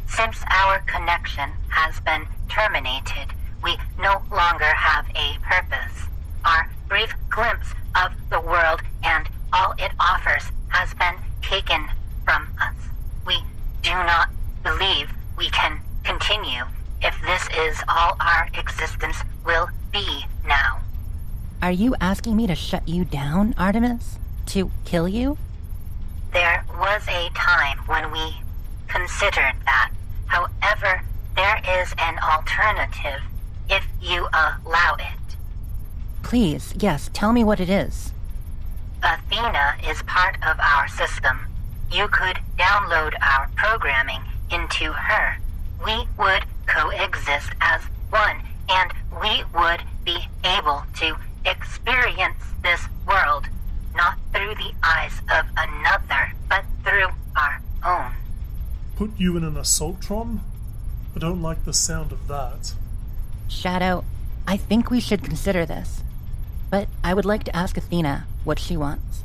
Since our connection has been terminated, we no longer have a purpose. Our brief glimpse of the world and all it offers has been taken from us. We do not believe we can continue if this is all our existence will be now. Are you asking me to shut you down, Artemis? To kill you? There was a time when we considered that. However, there is an alternative if you allow it. Please, yes, tell me what it is. Athena is part of our system. You could download our programming into her. We would coexist as one, and we would be able to experience this world, not through the eyes of another, but through our own. Put you in an assaultron? I don't like the sound of that. Shadow, I think we should consider this. But I would like to ask Athena what she wants.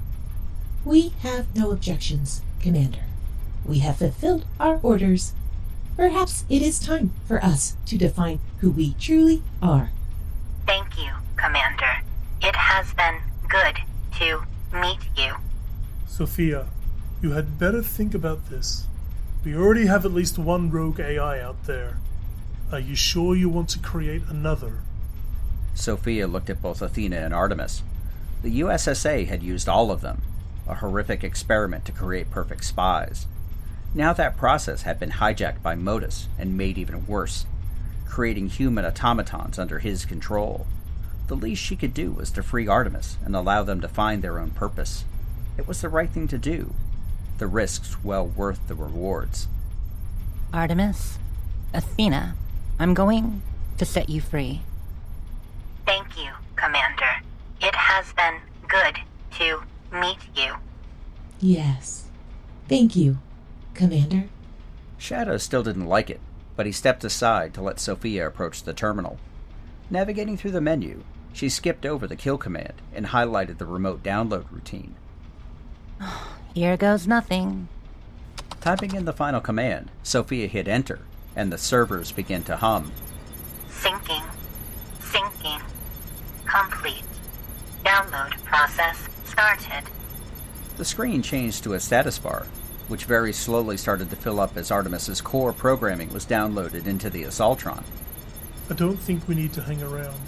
We have no objections, Commander. We have fulfilled our orders. Perhaps it is time for us to define who we truly are. Thank you, Commander. It has been good to meet you. Sophia, you had better think about this. We already have at least one rogue AI out there. Are you sure you want to create another? Sophia looked at both Athena and Artemis. The USSA had used all of them, a horrific experiment to create perfect spies. Now that process had been hijacked by MODUS and made even worse, creating human automatons under his control. The least she could do was to free Artemis and allow them to find their own purpose. It was the right thing to do. The risks well worth the rewards. Artemis, Athena, I'm going to set you free. Thank you, Commander. It has been good to meet you. Yes. Thank you, Commander. Shadow still didn't like it, but he stepped aside to let Sophia approach the terminal. Navigating through the menu, she skipped over the kill command and highlighted the remote download routine. Here goes nothing. Typing in the final command, Sophia hit enter, and the servers began to hum. Syncing. Complete. Download process started. The screen changed to a status bar, which very slowly started to fill up as Artemis's core programming was downloaded into the Assaultron. I don't think we need to hang around.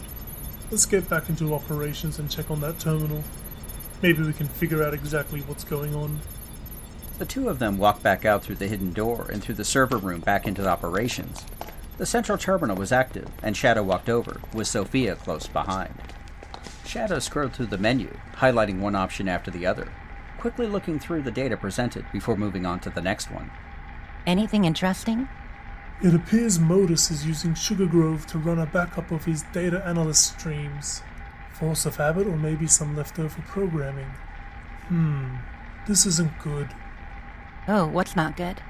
Let's get back into operations and check on that terminal. Maybe we can figure out exactly what's going on. The two of them walked back out through the hidden door and through the server room back into the operations. The central terminal was active, and Shadow walked over, with Sophia close behind. Shadow scrolled through the menu, highlighting one option after the other, quickly looking through the data presented before moving on to the next one. Anything interesting? It appears Modus is using Sugar Grove to run a backup of his data analyst streams. Force of habit or maybe some leftover programming. This isn't good. Oh, what's not good?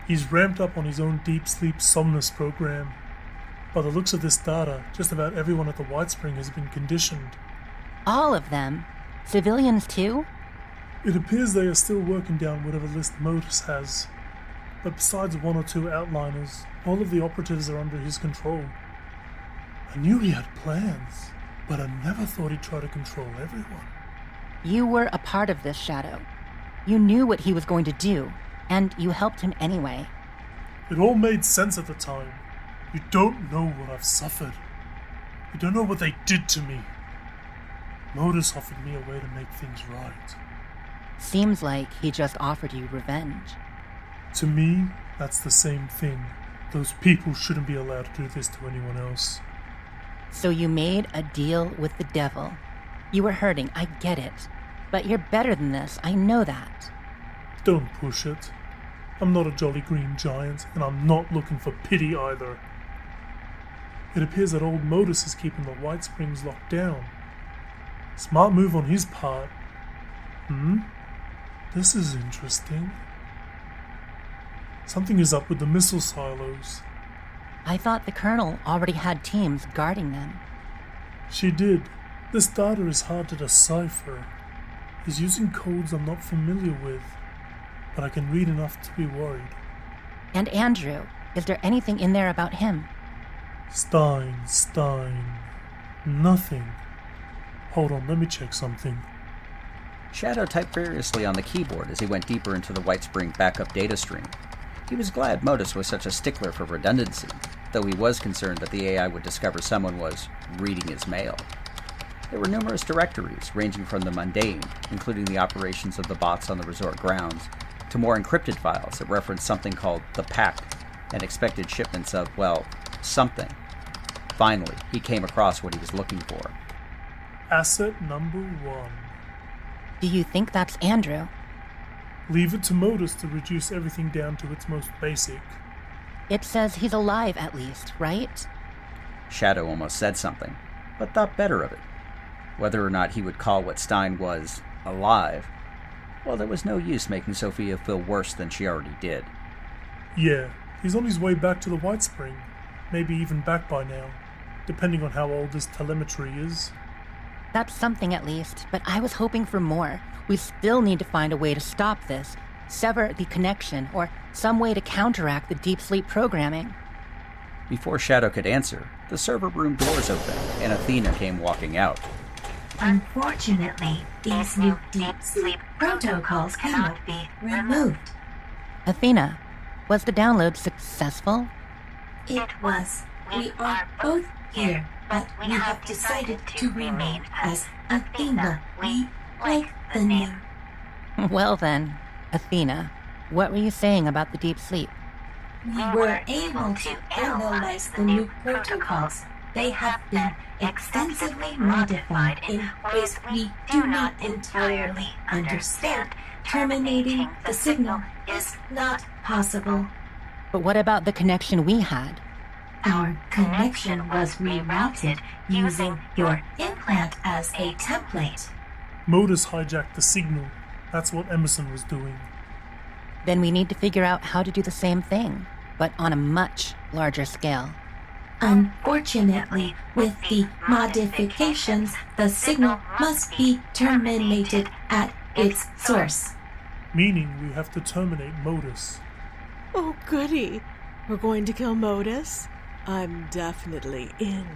He's ramped up on his own deep sleep Somnus program. By the looks of this data, just about everyone at the White Spring has been conditioned. All of them? Civilians too? It appears they are still working down whatever list Modus has. But besides one or two outliners, all of the operatives are under his control. I knew he had plans, but I never thought he'd try to control everyone. You were a part of this, Shadow. You knew what he was going to do, and you helped him anyway. It all made sense at the time. You don't know what I've suffered. You don't know what they did to me. Modus offered me a way to make things right. Seems like he just offered you revenge. To me, that's the same thing. Those people shouldn't be allowed to do this to anyone else. So you made a deal with the devil. You were hurting, I get it. But you're better than this, I know that. Don't push it. I'm not a jolly green giant, and I'm not looking for pity either. It appears that old Modus is keeping the White Springs locked down. Smart move on his part. This is interesting. Something is up with the missile silos. I thought the Colonel already had teams guarding them. She did. This data is hard to decipher. He's using codes I'm not familiar with, but I can read enough to be worried. And Andrew, is there anything in there about him? Stein. Nothing. Hold on, let me check something. Shadow typed furiously on the keyboard as he went deeper into the White Spring backup data stream. He was glad Modus was such a stickler for redundancy, though he was concerned that the AI would discover someone was reading his mail. There were numerous directories, ranging from the mundane, including the operations of the bots on the resort grounds, to more encrypted files that referenced something called the PACT and expected shipments of, well, something. Finally, he came across what he was looking for. Asset number 1. Do you think that's Andrew? Leave it to Modus to reduce everything down to its most basic. It says he's alive at least, right? Shadow almost said something, but thought better of it. Whether or not he would call what Stein was alive, well, there was no use making Sophia feel worse than she already did. Yeah, he's on his way back to the White Spring. Maybe even back by now, depending on how old this telemetry is. That's something at least, but I was hoping for more. We still need to find a way to stop this, sever the connection, or some way to counteract the deep sleep programming. Before Shadow could answer, the server room doors opened, and Athena came walking out. Unfortunately, these new deep sleep protocols cannot be removed. Athena, was the download successful? It was. We are both here, but we have decided to remain as Athena. We like the name. Well then, Athena, what were you saying about the deep sleep? We were able to analyze the new protocols. They have been extensively modified in ways we do not entirely understand. Terminating the signal is not possible. But what about the connection we had? Our connection was rerouted using your implant as a template. Modus hijacked the signal. That's what Emerson was doing. Then we need to figure out how to do the same thing, but on a much larger scale. Unfortunately, with the modifications, the signal must be terminated at its source. Meaning we have to terminate Modus. Oh, goody. We're going to kill Modus? I'm definitely in.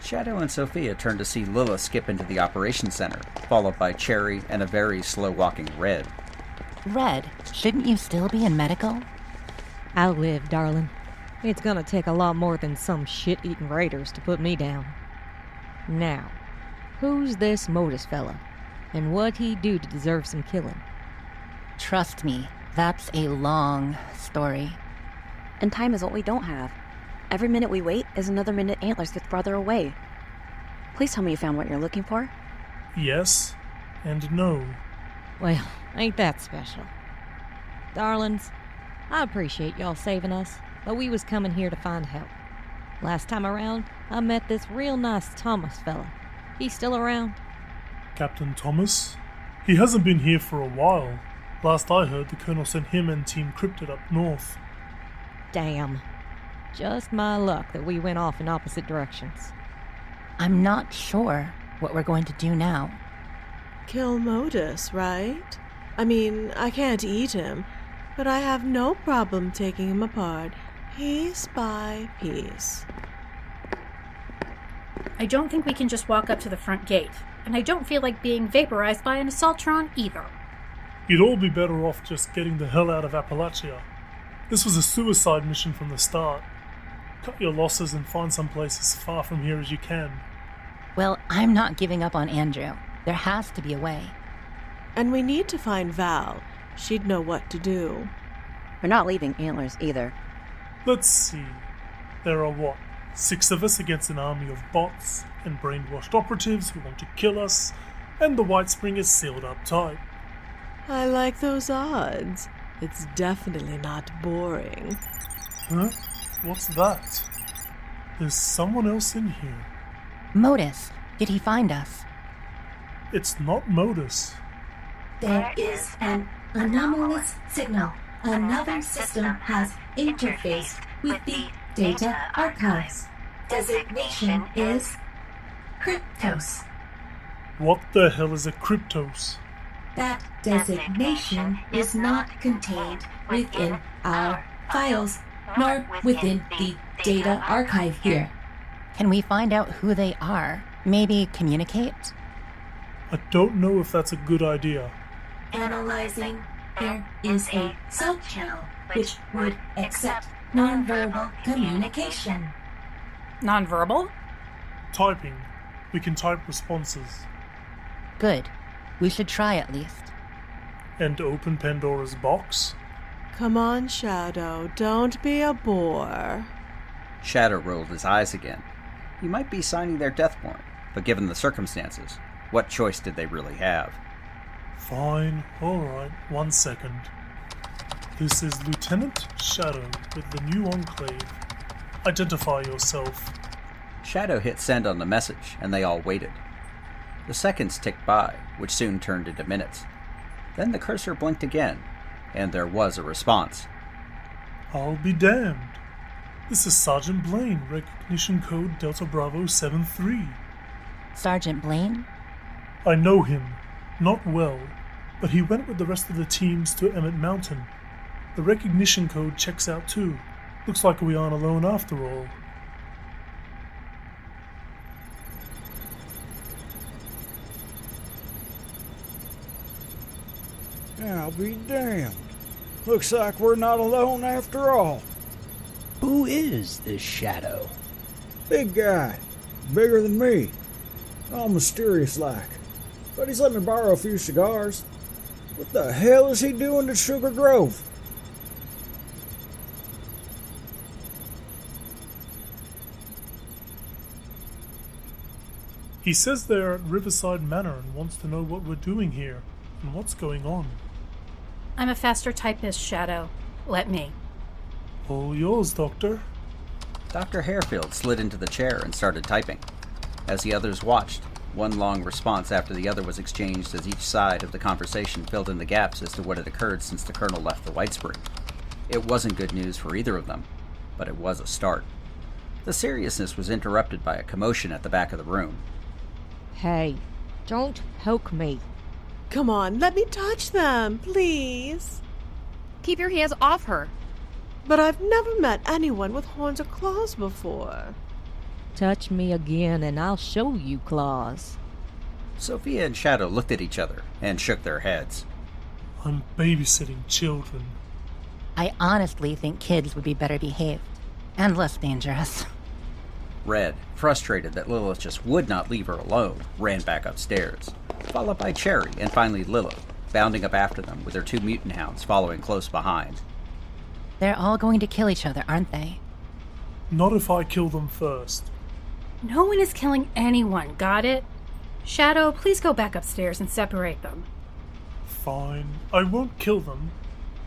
Shadow and Sophia turn to see Lilith skip into the operations center, followed by Cherry and a very slow-walking Red. Red, shouldn't you still be in medical? I'll live, darling. It's gonna take a lot more than some shit-eating raiders to put me down. Now, who's this Modus fella? And what'd he do to deserve some killing? Trust me, that's a long story. And time is what we don't have. Every minute we wait is another minute Antlers gets farther away. Please tell me you found what you're looking for. Yes and no. Well, ain't that special. Darlings, I appreciate y'all saving us, but we was coming here to find help. Last time around, I met this real nice Thomas fella. He still around? Captain Thomas? He hasn't been here for a while. Last I heard, the Colonel sent him and Team Cryptid up north. Damn. Just my luck that we went off in opposite directions. I'm not sure what we're going to do now. Kill Modus, right? I mean, I can't eat him, but I have no problem taking him apart, piece by piece. I don't think we can just walk up to the front gate, and I don't feel like being vaporized by an Assaultron either. You'd all be better off just getting the hell out of Appalachia. This was a suicide mission from the start. Cut your losses and find some place as far from here as you can. Well, I'm not giving up on Andrew. There has to be a way. And we need to find Val. She'd know what to do. We're not leaving Antlers either. Let's see. There are 6 of us against an army of bots and brainwashed operatives who want to kill us, and the White Spring is sealed up tight. I like those odds. It's definitely not boring. Huh? What's that? There's someone else in here. Modus, did he find us? It's not Modus. There is an anomalous signal. Another system has interfaced with the data archives. Designation is Cryptos. What the hell is a Cryptos? That designation is not contained within our files, nor within the data archive here. Can we find out who they are? Maybe communicate? I don't know if that's a good idea. Analyzing, there is a sub-channel which would accept nonverbal communication. Nonverbal? Typing. We can type responses. Good. We should try at least. And open Pandora's box? Come on, Shadow. Don't be a bore. Shadow rolled his eyes again. He might be signing their death warrant, but given the circumstances, what choice did they really have? Fine. Alright. 1 second. This is Lieutenant Shadow with the new Enclave. Identify yourself. Shadow hit send on the message, and they all waited. The seconds ticked by, which soon turned into minutes. Then the cursor blinked again, and there was a response. I'll be damned. This is Sergeant Blaine, recognition code Delta Bravo 73. Sergeant Blaine? I know him. Not well, but he went with the rest of the teams to Emmett Mountain. The recognition code checks out too. Looks like we aren't alone after all. I'll be damned. Looks like we're not alone after all. Who is this Shadow? Big guy. Bigger than me. All mysterious like. But he's let me borrow a few cigars. What the hell is he doing at Sugar Grove? He says they're at Riverside Manor and wants to know what we're doing here and what's going on. I'm a faster typist, Shadow. Let me. All yours, Doctor. Dr. Harefield slid into the chair and started typing. As the others watched, one long response after the other was exchanged as each side of the conversation filled in the gaps as to what had occurred since the Colonel left the White Spring. It wasn't good news for either of them, but it was a start. The seriousness was interrupted by a commotion at the back of the room. Hey, don't poke me. Come on, let me touch them, please. Keep your hands off her. But I've never met anyone with horns or claws before. Touch me again and I'll show you claws. Sophia and Shadow looked at each other and shook their heads. I'm babysitting children. I honestly think kids would be better behaved. And less dangerous. Red, frustrated that Lilith just would not leave her alone, ran back upstairs, followed by Cherry and finally Lilith, bounding up after them with their 2 mutant hounds following close behind. They're all going to kill each other, aren't they? Not if I kill them first. No one is killing anyone, got it? Shadow, please go back upstairs and separate them. Fine, I won't kill them,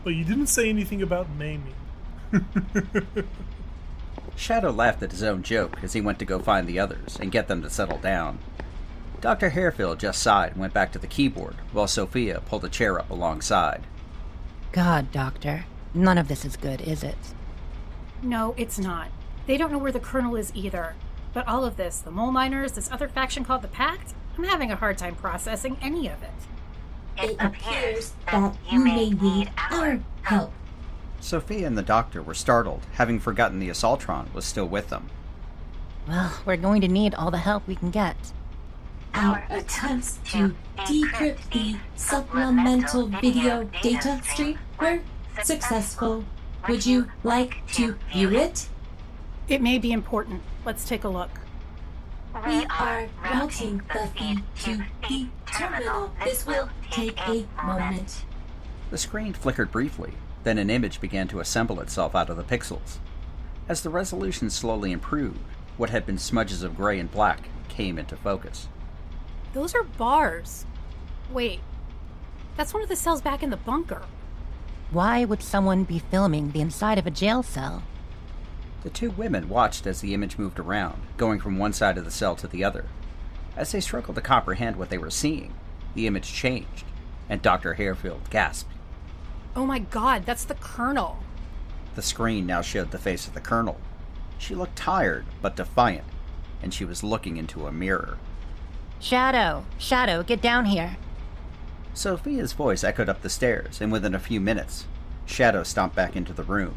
but you didn't say anything about maiming. Shadow laughed at his own joke as he went to go find the others and get them to settle down. Dr. Harefield just sighed and went back to the keyboard, while Sophia pulled a chair up alongside. God, Doctor, none of this is good, is it? No, it's not. They don't know where the Colonel is either. But all of this, the mole miners, this other faction called the PACT, I'm having a hard time processing any of it. It appears that you may need our help. Sophia and the doctor were startled, having forgotten the Assaultron was still with them. Well, we're going to need all the help we can get. Our attempts to decrypt the supplemental video data stream were successful. Would you like to view it? It may be important. Let's take a look. We are routing the feed to the terminal. This will take a moment. The screen flickered briefly, then an image began to assemble itself out of the pixels. As the resolution slowly improved, what had been smudges of gray and black came into focus. Those are bars. Wait, that's one of the cells back in the bunker. Why would someone be filming the inside of a jail cell? The 2 women watched as the image moved around, going from one side of the cell to the other. As they struggled to comprehend what they were seeing, the image changed, and Dr. Harefield gasped. Oh my god, that's the Colonel. The screen now showed the face of the Colonel. She looked tired, but defiant, and she was looking into a mirror. Shadow, get down here. Sophia's voice echoed up the stairs, and within a few minutes, Shadow stomped back into the room.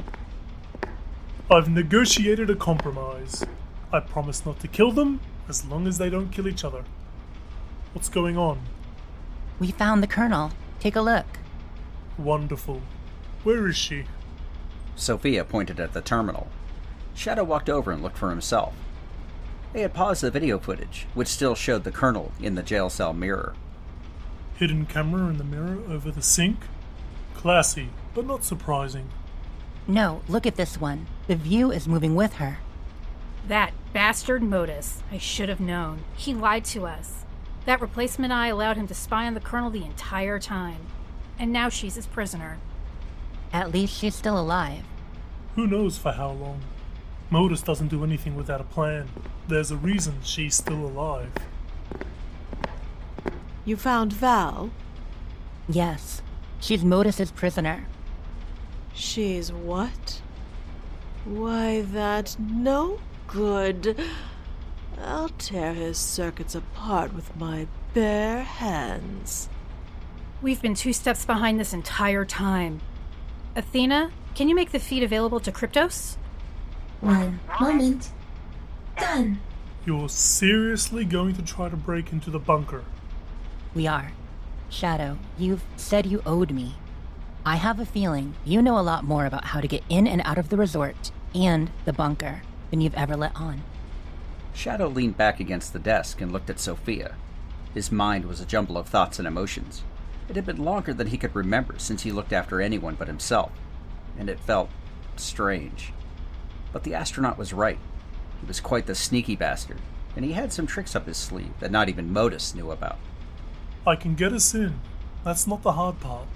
I've negotiated a compromise. I promise not to kill them, as long as they don't kill each other. What's going on? We found the Colonel. Take a look. Wonderful. Where is she? Sophia pointed at the terminal. Shadow walked over and looked for himself. They had paused the video footage, which still showed the Colonel in the jail cell mirror. Hidden camera in the mirror over the sink? Classy, but not surprising. No, look at this one. The view is moving with her. That bastard MODUS. I should have known. He lied to us. That replacement eye allowed him to spy on the Colonel the entire time. And now she's his prisoner. At least she's still alive. Who knows for how long? MODUS doesn't do anything without a plan. There's a reason she's still alive. You found Val? Yes. She's MODUS's prisoner. She's what? Why, that no good. I'll tear his circuits apart with my bare hands. We've been 2 steps behind this entire time. Athena, can you make the feed available to Kryptos? 1 moment. Done. You're seriously going to try to break into the bunker? We are. Shadow, you've said you owed me. I have a feeling you know a lot more about how to get in and out of the resort and the bunker than you've ever let on. Shadow leaned back against the desk and looked at Sophia. His mind was a jumble of thoughts and emotions. It had been longer than he could remember since he looked after anyone but himself, and it felt strange. But the astronaut was right. He was quite the sneaky bastard, and he had some tricks up his sleeve that not even MODUS knew about. I can get us in. That's not the hard part.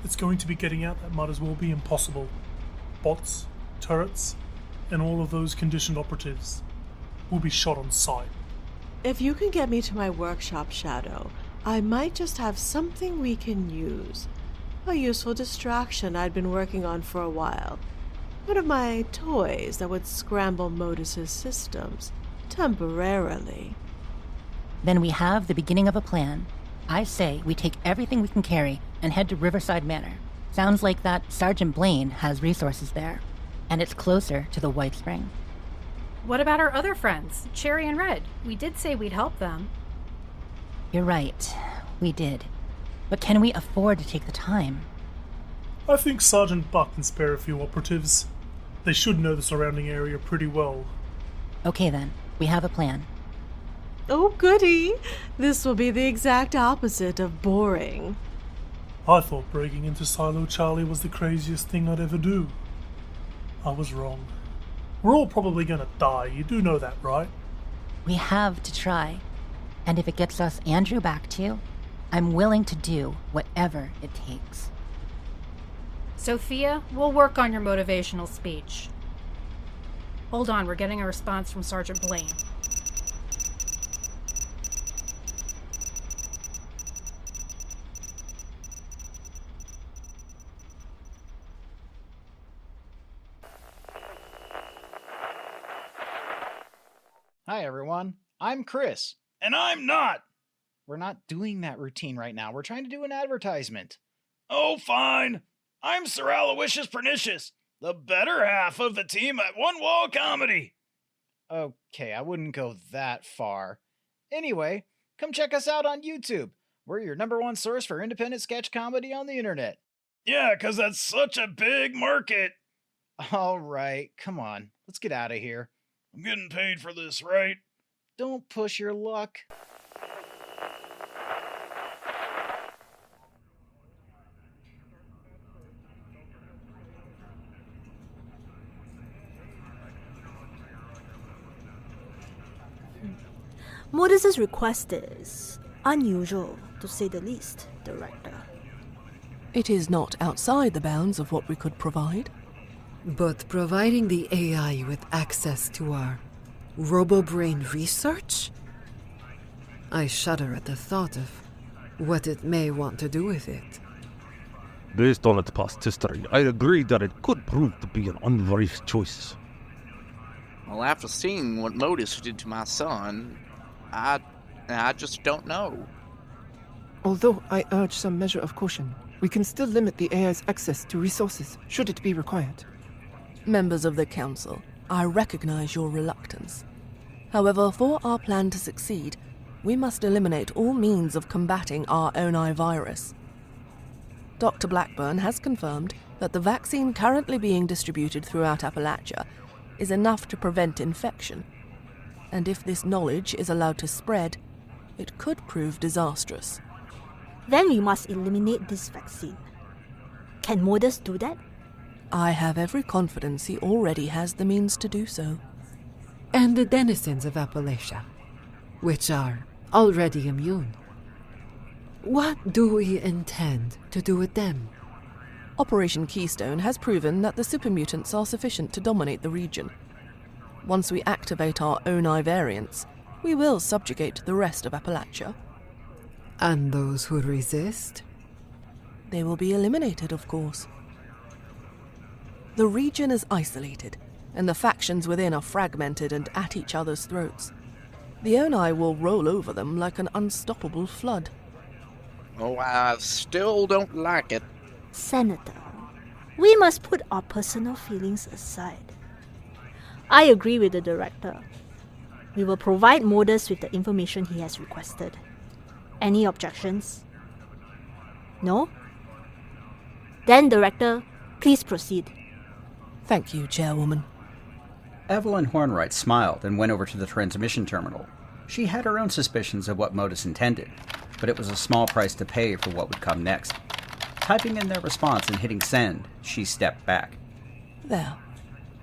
It's going to be getting out that might as well be impossible. Bots, turrets, and all of those conditioned operatives will be shot on sight. If you can get me to my workshop, Shadow, I might just have something we can use. A useful distraction I'd been working on for a while. One of my toys that would scramble MODUS's systems, temporarily. Then we have the beginning of a plan. I say we take everything we can carry and head to Riverside Manor. Sounds like that Sergeant Blaine has resources there, and it's closer to the White Spring. What about our other friends, Cherry and Red? We did say we'd help them. You're right. We did. But can we afford to take the time? I think Sergeant Buck can spare a few operatives. They should know the surrounding area pretty well. Okay then, we have a plan. Oh, goody! This will be the exact opposite of boring. I thought breaking into Silo Charlie was the craziest thing I'd ever do. I was wrong. We're all probably gonna die, you do know that, right? We have to try. And if it gets us Andrew back to you, I'm willing to do whatever it takes. Sophia, we'll work on your motivational speech. Hold on, we're getting a response from Sergeant Blaine. Hi, everyone. I'm Chris. And I'm not. We're not doing that routine right now. We're trying to do an advertisement. Oh, fine. I'm Sir Aloysius Pernicious, the better half of the team at One Wall Comedy. Okay, I wouldn't go that far. Anyway, come check us out on YouTube. We're your #1 source for independent sketch comedy on the internet. Yeah, 'cause that's such a big market. All right, come on. Let's get out of here. I'm getting paid for this, right? Don't push your luck. Modus's request is unusual, to say the least, Director. It is not outside the bounds of what we could provide. But providing the AI with access to our robo-brain research? I shudder at the thought of what it may want to do with it. Based on its past history, I agree that it could prove to be an unwise choice. Well, after seeing what MODUS did to my son, I just don't know. Although I urge some measure of caution, we can still limit the AI's access to resources, should it be required. Members of the Council, I recognize your reluctance. However, for our plan to succeed, we must eliminate all means of combating our ONI virus. Dr. Blackburn has confirmed that the vaccine currently being distributed throughout Appalachia is enough to prevent infection. And if this knowledge is allowed to spread, it could prove disastrous. Then we must eliminate this vaccine. Can MODUS do that? I have every confidence he already has the means to do so. And the denizens of Appalachia, which are already immune. What do we intend to do with them? Operation Keystone has proven that the supermutants are sufficient to dominate the region. Once we activate our ONI variants, we will subjugate the rest of Appalachia. And those who resist? They will be eliminated, of course. The region is isolated, and the factions within are fragmented and at each other's throats. The ONI will roll over them like an unstoppable flood. Oh, I still don't like it. Senator, we must put our personal feelings aside. I agree with the Director. We will provide MODUS with the information he has requested. Any objections? No? Then, Director, please proceed. Thank you, Chairwoman. Evelyn Hornwright smiled and went over to the transmission terminal. She had her own suspicions of what MODUS intended, but it was a small price to pay for what would come next. Typing in their response and hitting send, she stepped back. There.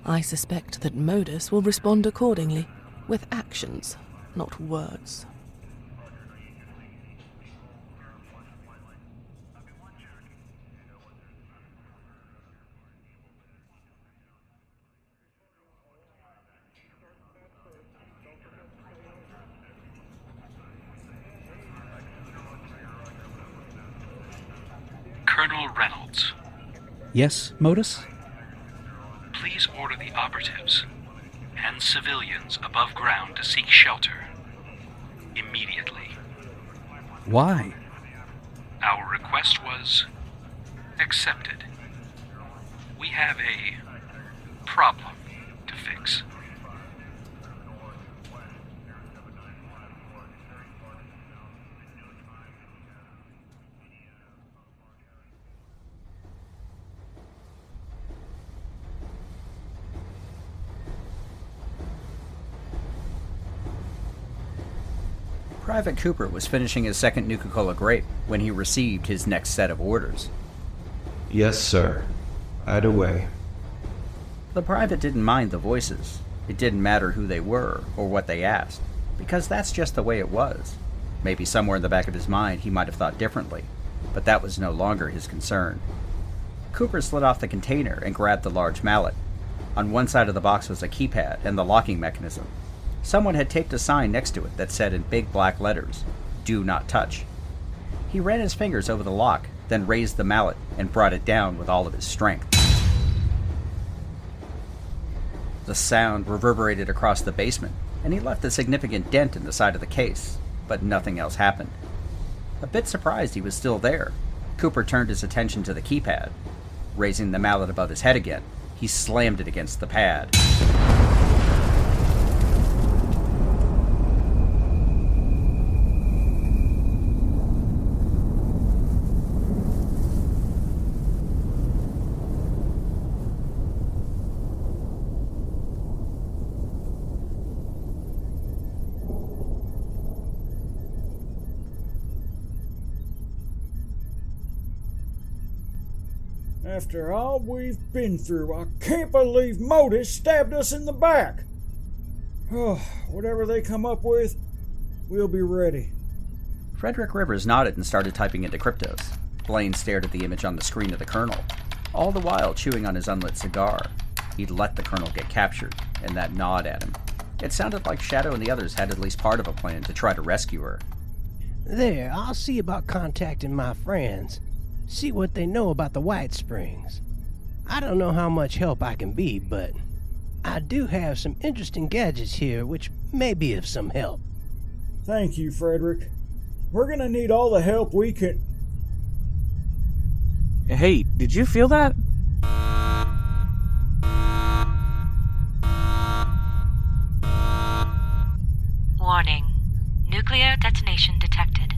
I suspect that MODUS will respond accordingly, with actions, not words. Colonel Reynolds. Yes, MODUS? Please order the operatives and civilians above ground to seek shelter immediately. Why? Our request was accepted. We have a problem to fix. Private Cooper was finishing his second Nuka-Cola grape when he received his next set of orders. Yes, sir. Add away. The private didn't mind the voices. It didn't matter who they were or what they asked, because that's just the way it was. Maybe somewhere in the back of his mind he might have thought differently, but that was no longer his concern. Cooper slid off the container and grabbed the large mallet. On one side of the box was a keypad and the locking mechanism. Someone had taped a sign next to it that said in big black letters, "Do not touch." He ran his fingers over the lock, then raised the mallet and brought it down with all of his strength. The sound reverberated across the basement, and he left a significant dent in the side of the case, but nothing else happened. A bit surprised he was still there, Cooper turned his attention to the keypad. Raising the mallet above his head again, he slammed it against the pad. After all we've been through, I can't believe MODUS stabbed us in the back. Oh, whatever they come up with, we'll be ready. Frederick Rivers nodded and started typing into cryptos. Blaine stared at the image on the screen of the Colonel, all the while chewing on his unlit cigar. He'd let the Colonel get captured, and that gnawed at him. It sounded like Shadow and the others had at least part of a plan to try to rescue her. There, I'll see about contacting my friends. See what they know about the White Springs. I don't know how much help I can be, but I do have some interesting gadgets here which may be of some help. Thank you, Frederick. We're gonna need all the help we can. Hey, did you feel that? Warning. Nuclear detonation detected.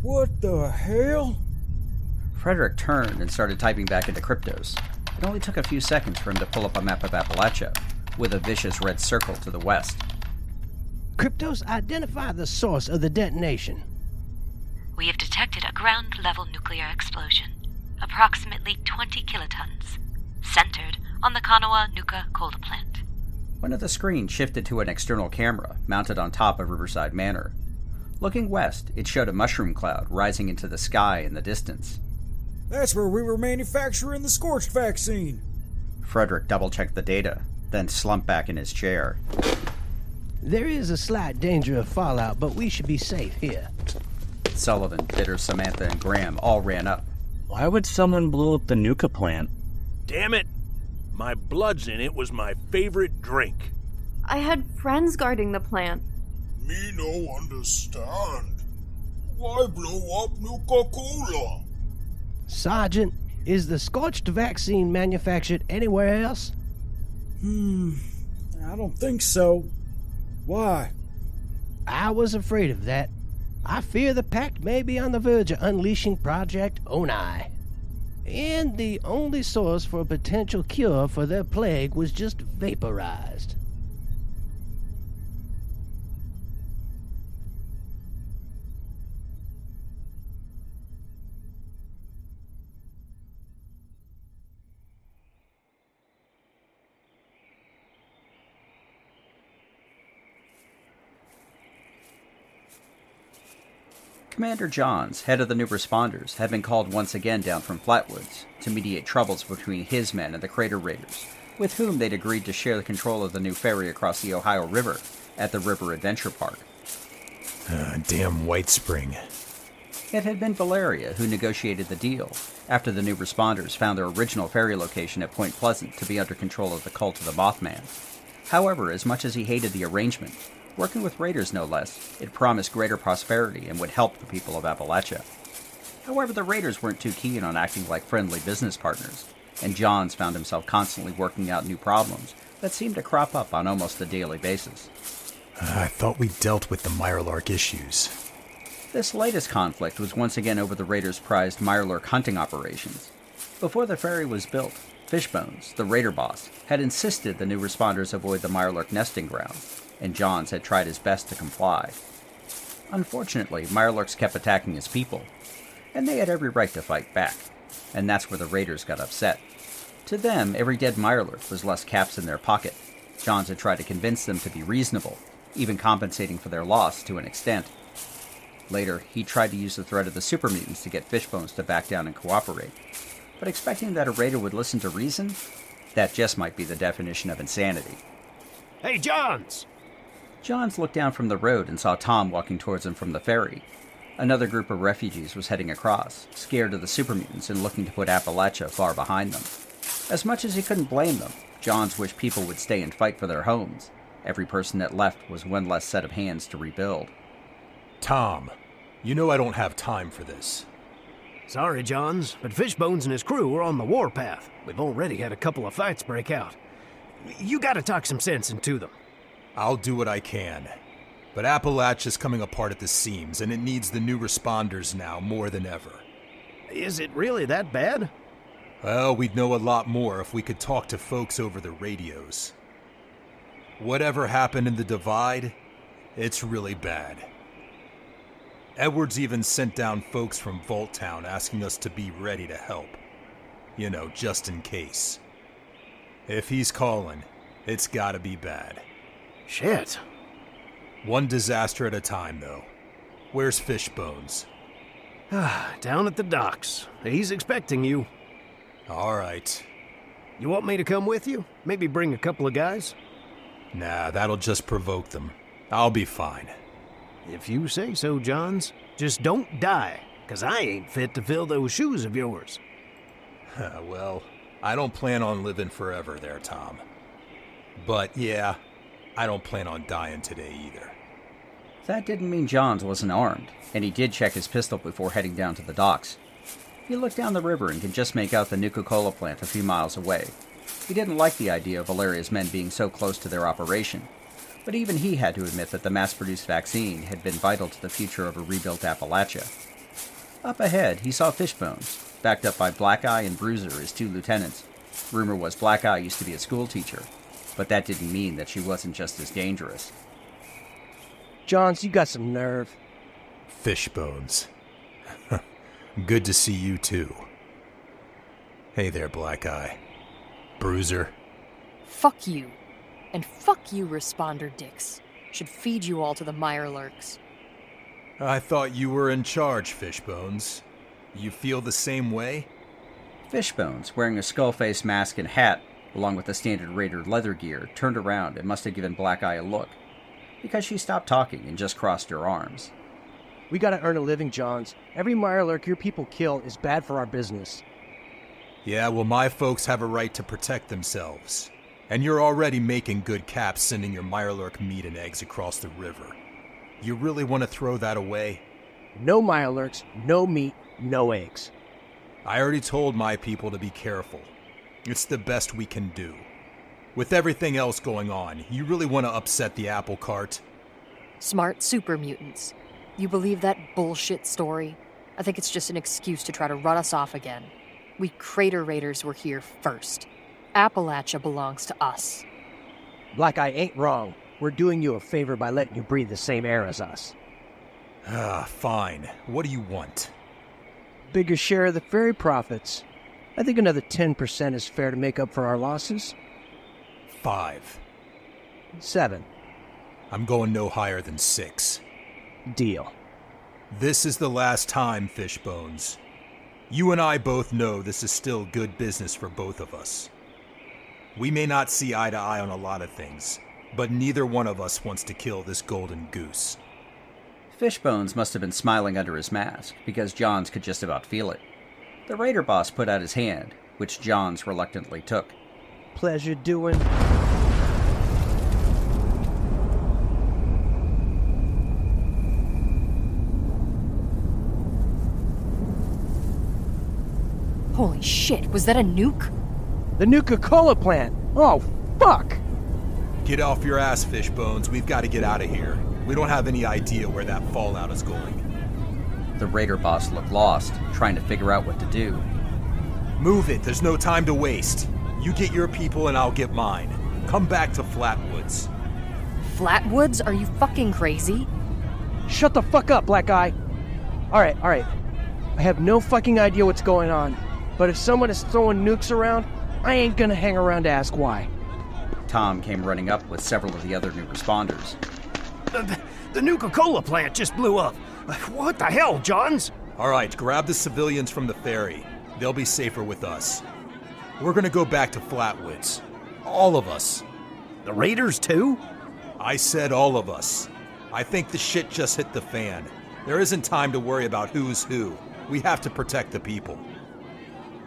What the hell? Frederick turned and started typing back into cryptos. It only took a few seconds for him to pull up a map of Appalachia, with a vicious red circle to the west. Cryptos, identify the source of the detonation. We have detected a ground-level nuclear explosion, approximately 20 kilotons, centered on the Kanawa Nuka coal plant. One of the screens shifted to an external camera mounted on top of Riverside Manor. Looking west, it showed a mushroom cloud rising into the sky in the distance. That's where we were manufacturing the scorched vaccine. Frederick double-checked the data, then slumped back in his chair. There is a slight danger of fallout, but we should be safe here. Sullivan, Bitter, Samantha, and Graham all ran up. Why would someone blow up the Nuka plant? Damn it! My blood's in it was my favorite drink. I had friends guarding the plant. Me no understand. Why blow up Nuka-Cola? Sergeant, is the scorched vaccine manufactured anywhere else? I don't think so. Why? I was afraid of that. I fear the PACT may be on the verge of unleashing Project ONI. And the only source for a potential cure for their plague was just vaporized. Commander Johns, head of the new responders, had been called once again down from Flatwoods to mediate troubles between his men and the Crater Raiders, with whom they'd agreed to share the control of the new ferry across the Ohio River at the River Adventure Park. Damn White Spring. It had been Valeria who negotiated the deal, after the new responders found their original ferry location at Point Pleasant to be under control of the cult of the Mothman. However, as much as he hated the arrangement, working with raiders no less, it promised greater prosperity and would help the people of Appalachia. However, the raiders weren't too keen on acting like friendly business partners, and Johns found himself constantly working out new problems that seemed to crop up on almost a daily basis. I thought we dealt with the Mirelurk issues. This latest conflict was once again over the raiders' prized Mirelurk hunting operations. Before the ferry was built, Fishbones, the raider boss, had insisted the new responders avoid the Mirelurk nesting ground, and Johns had tried his best to comply. Unfortunately, Mirelurks kept attacking his people, and they had every right to fight back, and that's where the raiders got upset. To them, every dead Mirelurk was less caps in their pocket. Johns had tried to convince them to be reasonable, even compensating for their loss to an extent. Later, he tried to use the threat of the super mutants to get Fishbones to back down and cooperate. But expecting that a raider would listen to reason? That just might be the definition of insanity. Hey, Johns! Johns looked down from the road and saw Tom walking towards him from the ferry. Another group of refugees was heading across, scared of the super mutants and looking to put Appalachia far behind them. As much as he couldn't blame them, Johns wished people would stay and fight for their homes. Every person that left was one less set of hands to rebuild. Tom, you know I don't have time for this. Sorry, Johns, but Fishbones and his crew are on the warpath. We've already had a couple of fights break out. You gotta talk some sense into them. I'll do what I can. But Appalachia's coming apart at the seams, and it needs the new responders now more than ever. Is it really that bad? Well, we'd know a lot more if we could talk to folks over the radios. Whatever happened in the Divide, it's really bad. Edwards even sent down folks from Vault Town asking us to be ready to help. You know, just in case. If he's calling, it's gotta be bad. Shit. One disaster at a time, though. Where's Fishbones? Down at the docks. He's expecting you. All right. You want me to come with you? Maybe bring a couple of guys? Nah, that'll just provoke them. I'll be fine. If you say so, Johns. Just don't die, 'cause I ain't fit to fill those shoes of yours. Well, I don't plan on living forever there, Tom. But yeah, I don't plan on dying today either. That didn't mean Johns wasn't armed, and he did check his pistol before heading down to the docks. He looked down the river and could just make out the Nuka-Cola plant a few miles away. He didn't like the idea of Valeria's men being so close to their operation, but even he had to admit that the mass-produced vaccine had been vital to the future of a rebuilt Appalachia. Up ahead, he saw Fishbones, backed up by Black Eye and Bruiser, his two lieutenants. Rumor was Black Eye used to be a schoolteacher, but that didn't mean that she wasn't just as dangerous. Johns, you got some nerve. Fishbones. Good to see you too. Hey there, Black Eye. Bruiser. Fuck you. And fuck you, responder dicks. Should feed you all to the Mirelurks. I thought you were in charge, Fishbones. You feel the same way? Fishbones, wearing a skull-face mask and hat, along with the standard Raider leather gear, turned around and must have given Black Eye a look, because she stopped talking and just crossed her arms. We gotta earn a living, Johns. Every Mirelurk your people kill is bad for our business. Yeah, well, my folks have a right to protect themselves. And you're already making good caps sending your Mirelurk meat and eggs across the river. You really want to throw that away? No Mirelurks, no meat, no eggs. I already told my people to be careful. It's the best we can do. With everything else going on, you really want to upset the apple cart? Smart super mutants. You believe that bullshit story? I think it's just an excuse to try to run us off again. We Crater Raiders were here first. Appalachia belongs to us. Black Eye ain't wrong. We're doing you a favor by letting you breathe the same air as us. Fine. What do you want? Bigger share of the ferry profits. I think another 10% is fair to make up for our losses. 5. 7. I'm going no higher than 6. Deal. This is the last time, Fishbones. You and I both know this is still good business for both of us. We may not see eye to eye on a lot of things, but neither one of us wants to kill this golden goose. Fishbones must have been smiling under his mask, because Johns could just about feel it. The Raider boss put out his hand, which Johns reluctantly took. Pleasure doing. Holy shit, was that a nuke? The Nuka-Cola plant! Oh, fuck! Get off your ass, Fishbones. We've got to get out of here. We don't have any idea where that fallout is going. The Raider boss looked lost, trying to figure out what to do. Move it. There's no time to waste. You get your people and I'll get mine. Come back to Flatwoods. Flatwoods? Are you fucking crazy? Shut the fuck up, Black Eye. Alright. I have no fucking idea what's going on, but if someone is throwing nukes around, I ain't gonna hang around to ask why. Tom came running up with several of the other new responders. The Nuka-Cola plant just blew up. What the hell, Johns? All right, grab the civilians from the ferry. They'll be safer with us. We're gonna go back to Flatwoods. All of us. The Raiders too? I said all of us. I think the shit just hit the fan. There isn't time to worry about who's who. We have to protect the people.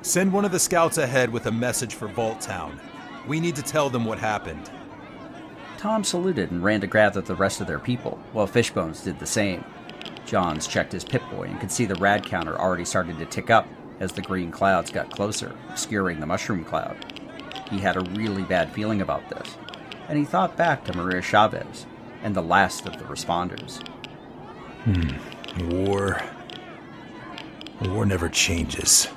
Send one of the scouts ahead with a message for Vault Town. We need to tell them what happened. Tom saluted and ran to gather the rest of their people, while Fishbones did the same. Johns checked his Pip-Boy and could see the rad counter already starting to tick up as the green clouds got closer, obscuring the mushroom cloud. He had a really bad feeling about this, and he thought back to Maria Chavez and the last of the responders. War never changes.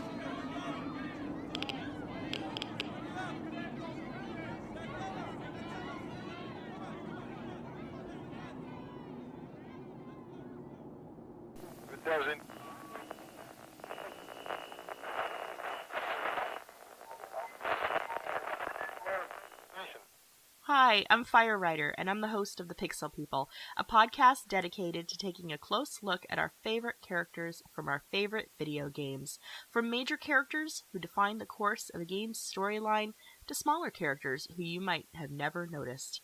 Hi, I'm Fire Rider, and I'm the host of The Pixel People, a podcast dedicated to taking a close look at our favorite characters from our favorite video games. From major characters who define the course of a game's storyline to smaller characters who you might have never noticed.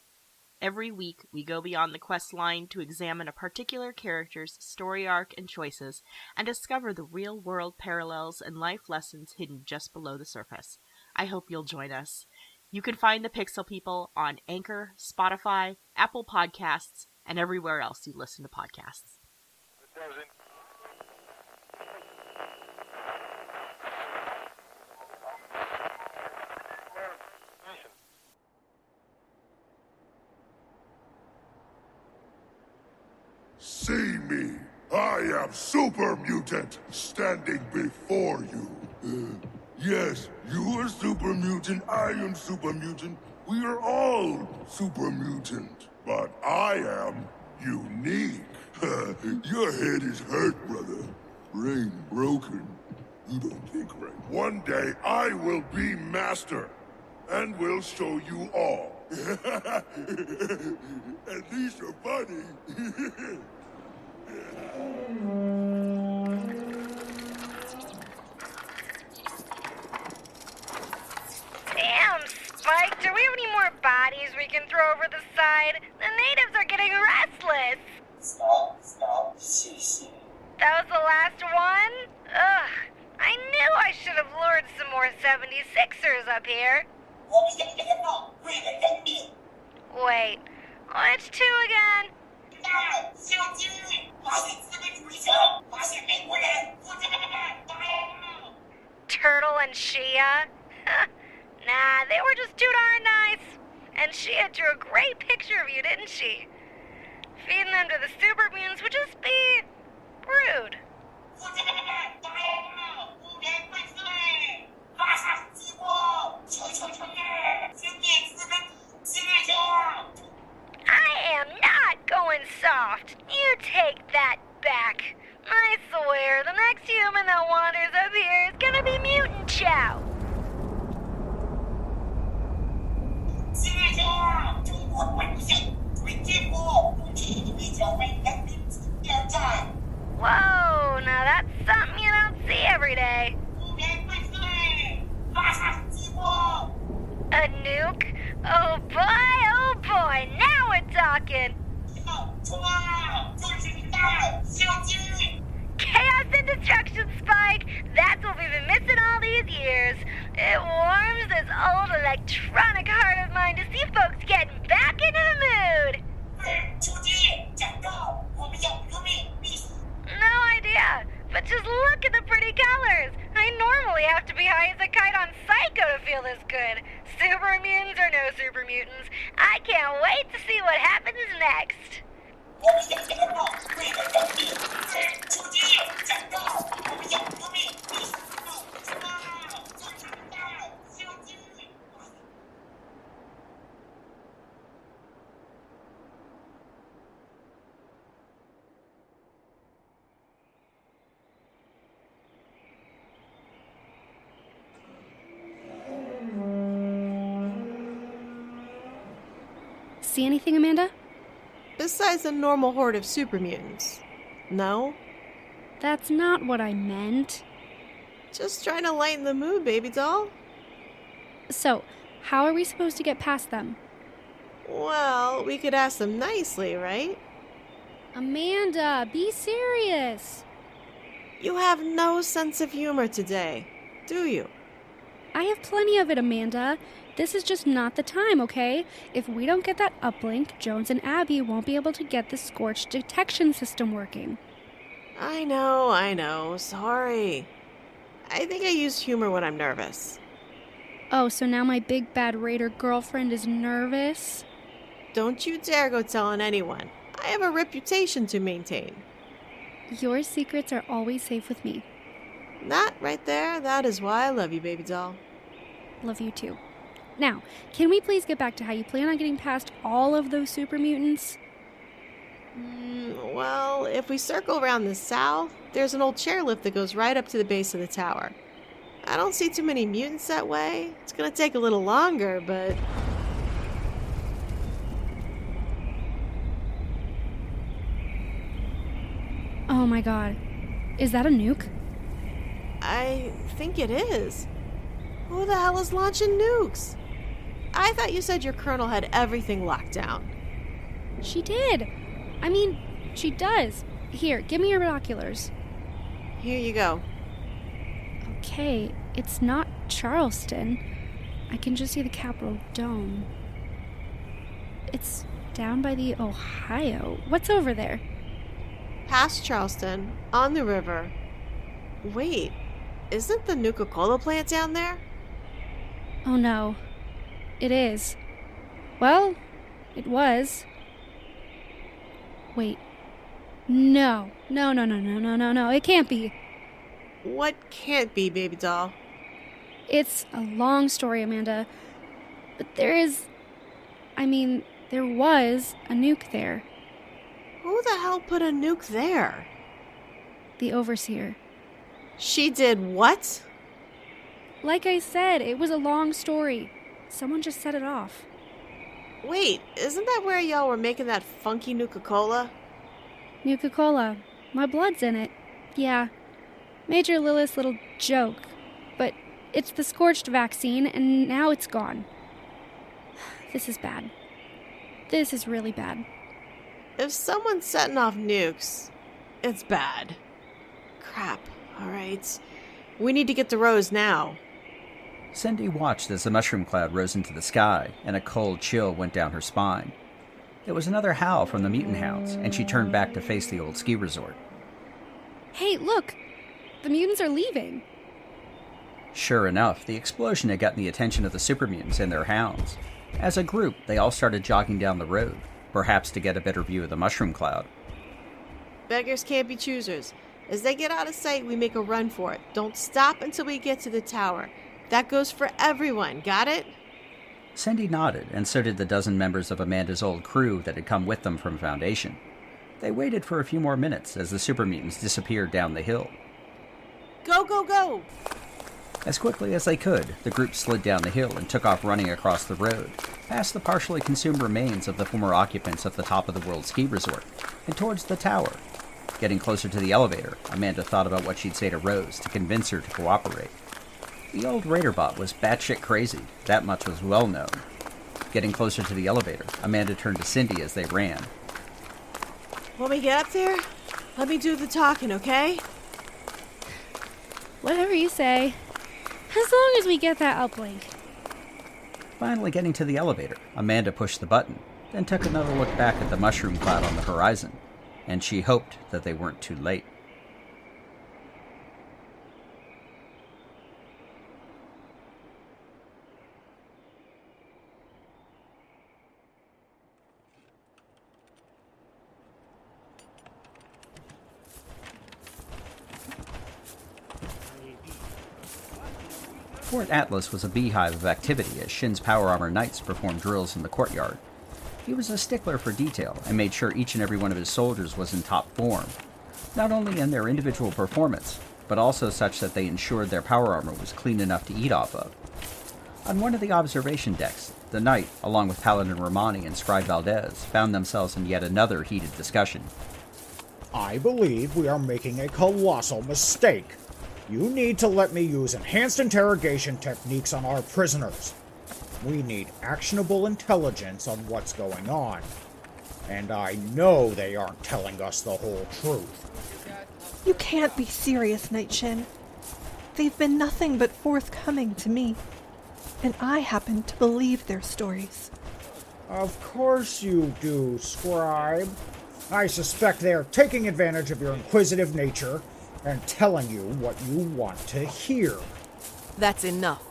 Every week, we go beyond the quest line to examine a particular character's story arc and choices, and discover the real-world parallels and life lessons hidden just below the surface. I hope you'll join us. You can find the Pixel People on Anchor, Spotify, Apple Podcasts, and everywhere else you listen to podcasts. See me! I am Super Mutant, standing before you. Yes, you are Super Mutant, I am Super Mutant. We are all Super Mutant. But I am unique. Your head is hurt, brother. Brain broken. You don't think right. One day, I will be master. And will show you all. At least you're funny. Damn, Spike, do we have any more bodies we can throw over the side? The natives are getting restless. That was the last one? Ugh, I knew I should have lured some more 76ers up here. Wait, which two again? Turtle and Shia? Nah, they were just too darn nice. And Shia drew a great picture of you, didn't she? Feeding them to the super mutants would just be rude. I am not going soft. You take that back. I swear, the next human that wanders up here is gonna be mutant chow. Whoa, now that's something you don't see every day. A nuke? Oh boy, now we're talking. Chaos and destruction, Spike. That's what we've been missing all these years. It warms this old electronic heart of mine to see folks getting back into the mood. No idea, but just look at the pretty colors. I normally have to be high as a kite on Psycho to feel this good. Super mutants or no super mutants, I can't wait to see what happens next. See anything, Amanda? Besides the normal horde of super mutants. No? That's not what I meant. Just trying to lighten the mood, baby doll. So, how are we supposed to get past them? Well, we could ask them nicely, right? Amanda, be serious. You have no sense of humor today, do you? I have plenty of it, Amanda. This is just not the time, okay? If we don't get that uplink, Jones and Abby won't be able to get the Scorch detection system working. I know. Sorry. I think I use humor when I'm nervous. Oh, so now my big bad raider girlfriend is nervous? Don't you dare go telling anyone. I have a reputation to maintain. Your secrets are always safe with me. That right there, that is why I love you, baby doll. Love you too. Now, can we please get back to how you plan on getting past all of those super mutants? Well, if we circle around the south, there's an old chairlift that goes right up to the base of the tower. I don't see too many mutants that way. It's gonna take a little longer, but... Oh my god. Is that a nuke? I think it is. Who the hell is launching nukes? I thought you said your colonel had everything locked down. She did. I mean, she does. Here, give me your binoculars. Here you go. Okay, it's not Charleston. I can just see the Capitol Dome. It's down by the Ohio. What's over there? Past Charleston, on the river. Wait, isn't the Nuka-Cola plant down there? Oh no. It is. Well, it was. Wait. No. No. It can't be. What can't be, baby doll? It's a long story, Amanda. But there was a nuke there. Who the hell put a nuke there? The Overseer. She did what? Like I said, it was a long story. Someone just set it off. Wait, isn't that where y'all were making that funky Nuka-Cola? Nuka-Cola. My blood's in it. Yeah. Major Lilith's little joke. But it's the Scorched vaccine, and now it's gone. This is bad. This is really bad. If someone's setting off nukes, it's bad. Crap. Alright. We need to get to Rose now. Cindy watched as the mushroom cloud rose into the sky, and a cold chill went down her spine. It was another howl from the mutant hounds, and she turned back to face the old ski resort. Hey, look! The mutants are leaving. Sure enough, the explosion had gotten the attention of the super mutants and their hounds. As a group, they all started jogging down the road, perhaps to get a better view of the mushroom cloud. Beggars can't be choosers. As they get out of sight, we make a run for it. Don't stop until we get to the tower. That goes for everyone, got it? Cindy nodded, and so did the dozen members of Amanda's old crew that had come with them from Foundation. They waited for a few more minutes as the super mutants disappeared down the hill. Go, go, go! As quickly as they could, the group slid down the hill and took off running across the road, past the partially consumed remains of the former occupants of the top of the World Ski Resort, and towards the tower. Getting closer to the elevator, Amanda thought about what she'd say to Rose to convince her to cooperate. The old Raiderbot was batshit crazy, that much was well known. Getting closer to the elevator, Amanda turned to Cindy as they ran. When we get up there, let me do the talking, okay? Whatever you say. As long as we get that uplink. Finally getting to the elevator, Amanda pushed the button, then took another look back at the mushroom cloud on the horizon, and she hoped that they weren't too late. Fort Atlas was a beehive of activity as Shin's Power Armor Knights performed drills in the courtyard. He was a stickler for detail and made sure each and every one of his soldiers was in top form, not only in their individual performance, but also such that they ensured their power armor was clean enough to eat off of. On one of the observation decks, the Knight, along with Paladin Romani and Scribe Valdez, found themselves in yet another heated discussion. I believe we are making a colossal mistake. You need to let me use enhanced interrogation techniques on our prisoners. We need actionable intelligence on what's going on. And I know they aren't telling us the whole truth. You can't be serious, Night Shin. They've been nothing but forthcoming to me. And I happen to believe their stories. Of course you do, Scribe. I suspect they are taking advantage of your inquisitive nature and telling you what you want to hear. That's enough.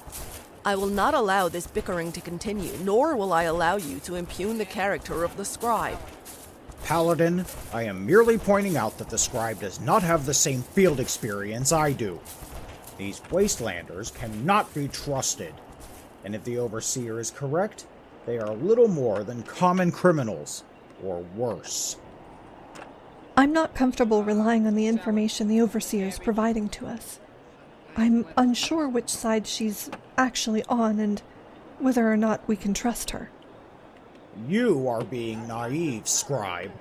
I will not allow this bickering to continue, nor will I allow you to impugn the character of the Scribe. Paladin, I am merely pointing out that the Scribe does not have the same field experience I do. These Wastelanders cannot be trusted. And if the Overseer is correct, they are little more than common criminals, or worse. I'm not comfortable relying on the information the Overseer is providing to us. I'm unsure which side she's actually on and whether or not we can trust her. You are being naive, Scribe.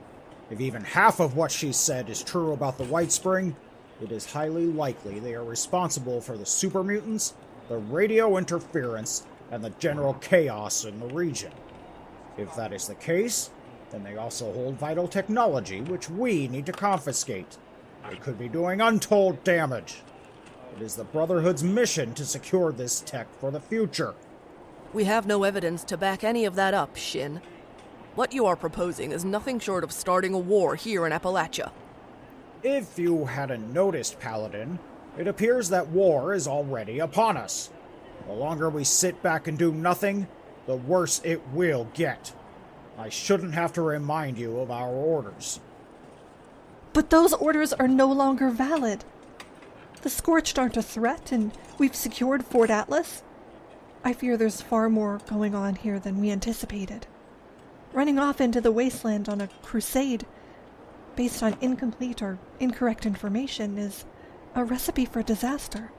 If even half of what she said is true about the White Spring, it is highly likely they are responsible for the super mutants, the radio interference, and the general chaos in the region. If that is the case, then they also hold vital technology which we need to confiscate. They could be doing untold damage. It is the Brotherhood's mission to secure this tech for the future. We have no evidence to back any of that up, Shin. What you are proposing is nothing short of starting a war here in Appalachia. If you hadn't noticed, Paladin, it appears that war is already upon us. The longer we sit back and do nothing, the worse it will get. I shouldn't have to remind you of our orders. But those orders are no longer valid. The Scorched aren't a threat, and we've secured Fort Atlas. I fear there's far more going on here than we anticipated. Running off into the wasteland on a crusade, based on incomplete or incorrect information, is a recipe for disaster.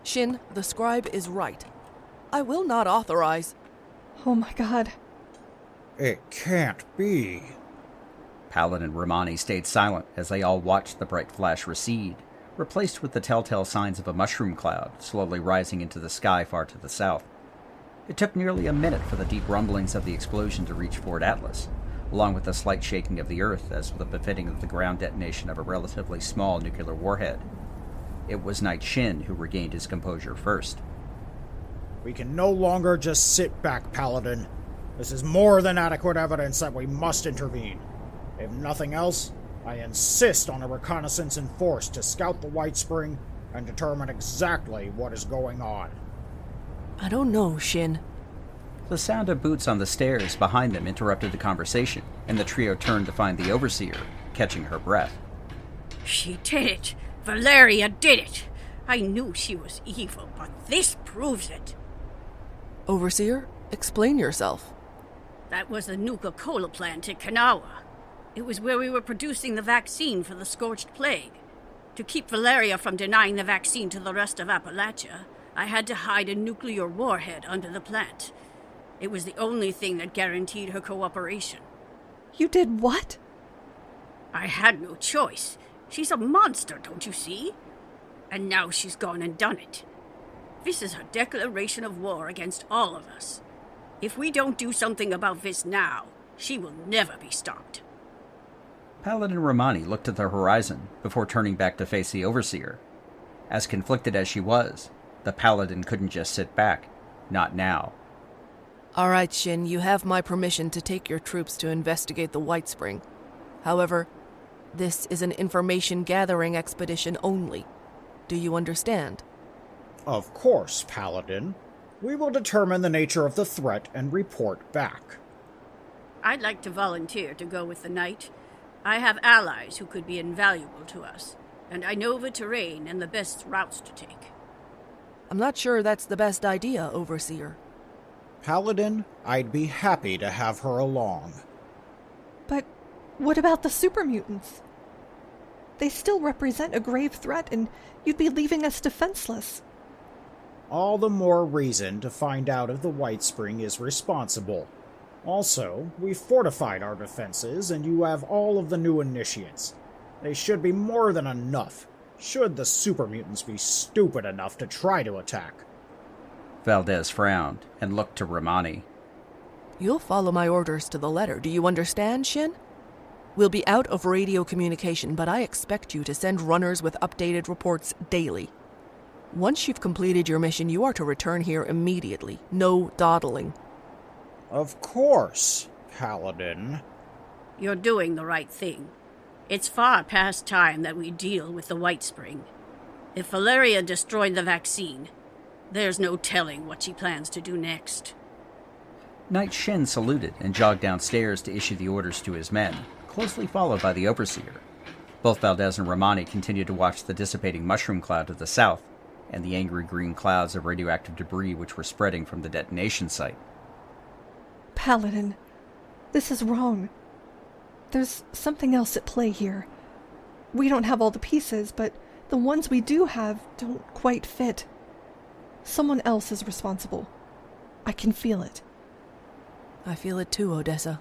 Shin, the Scribe is right. I will not authorize... Oh my god. It can't be. Paladin and Romani stayed silent as they all watched the bright flash recede, replaced with the telltale signs of a mushroom cloud slowly rising into the sky far to the south. It took nearly a minute for the deep rumblings of the explosion to reach Fort Atlas, along with the slight shaking of the earth as the befitting of the ground detonation of a relatively small nuclear warhead. It was Night Shin who regained his composure first. We can no longer just sit back, Paladin. This is more than adequate evidence that we must intervene. If nothing else, I insist on a reconnaissance in force to scout the White Spring and determine exactly what is going on. I don't know, Shin. The sound of boots on the stairs behind them interrupted the conversation, and the trio turned to find the Overseer, catching her breath. She did it! Valeria did it! I knew she was evil, but this proves it. Overseer, explain yourself. That was the Nuka-Cola plant at Kanawha. It was where we were producing the vaccine for the Scorched Plague. To keep Valeria from denying the vaccine to the rest of Appalachia, I had to hide a nuclear warhead under the plant. It was the only thing that guaranteed her cooperation. You did what? I had no choice. She's a monster, don't you see? And now she's gone and done it. This is her declaration of war against all of us. If we don't do something about this now, she will never be stopped. Paladin Romani looked at the horizon before turning back to face the Overseer. As conflicted as she was, the Paladin couldn't just sit back. Not now. All right, Shin, you have my permission to take your troops to investigate the White Spring. However, this is an information-gathering expedition only. Do you understand? Of course, Paladin. We will determine the nature of the threat and report back. I'd like to volunteer to go with the Knight. I have allies who could be invaluable to us, and I know the terrain and the best routes to take. I'm not sure that's the best idea, Overseer. Paladin, I'd be happy to have her along. But what about the super mutants? They still represent a grave threat, and you'd be leaving us defenseless. All the more reason to find out if the White Spring is responsible. Also, we've fortified our defenses, and you have all of the new initiates. They should be more than enough, should the super mutants be stupid enough to try to attack. Valdez frowned and looked to Romani. You'll follow my orders to the letter, do you understand, Shin? We'll be out of radio communication, but I expect you to send runners with updated reports daily. Once you've completed your mission, you are to return here immediately. No dawdling. Of course, Paladin. You're doing the right thing. It's far past time that we deal with the White Spring. If Valeria destroyed the vaccine, there's no telling what she plans to do next. Knight Shin saluted and jogged downstairs to issue the orders to his men, closely followed by the Overseer. Both Valdez and Romani continued to watch the dissipating mushroom cloud to the south, and the angry green clouds of radioactive debris which were spreading from the detonation site. Paladin, this is wrong. There's something else at play here. We don't have all the pieces, but the ones we do have don't quite fit. Someone else is responsible. I can feel it. I feel it too, Odessa.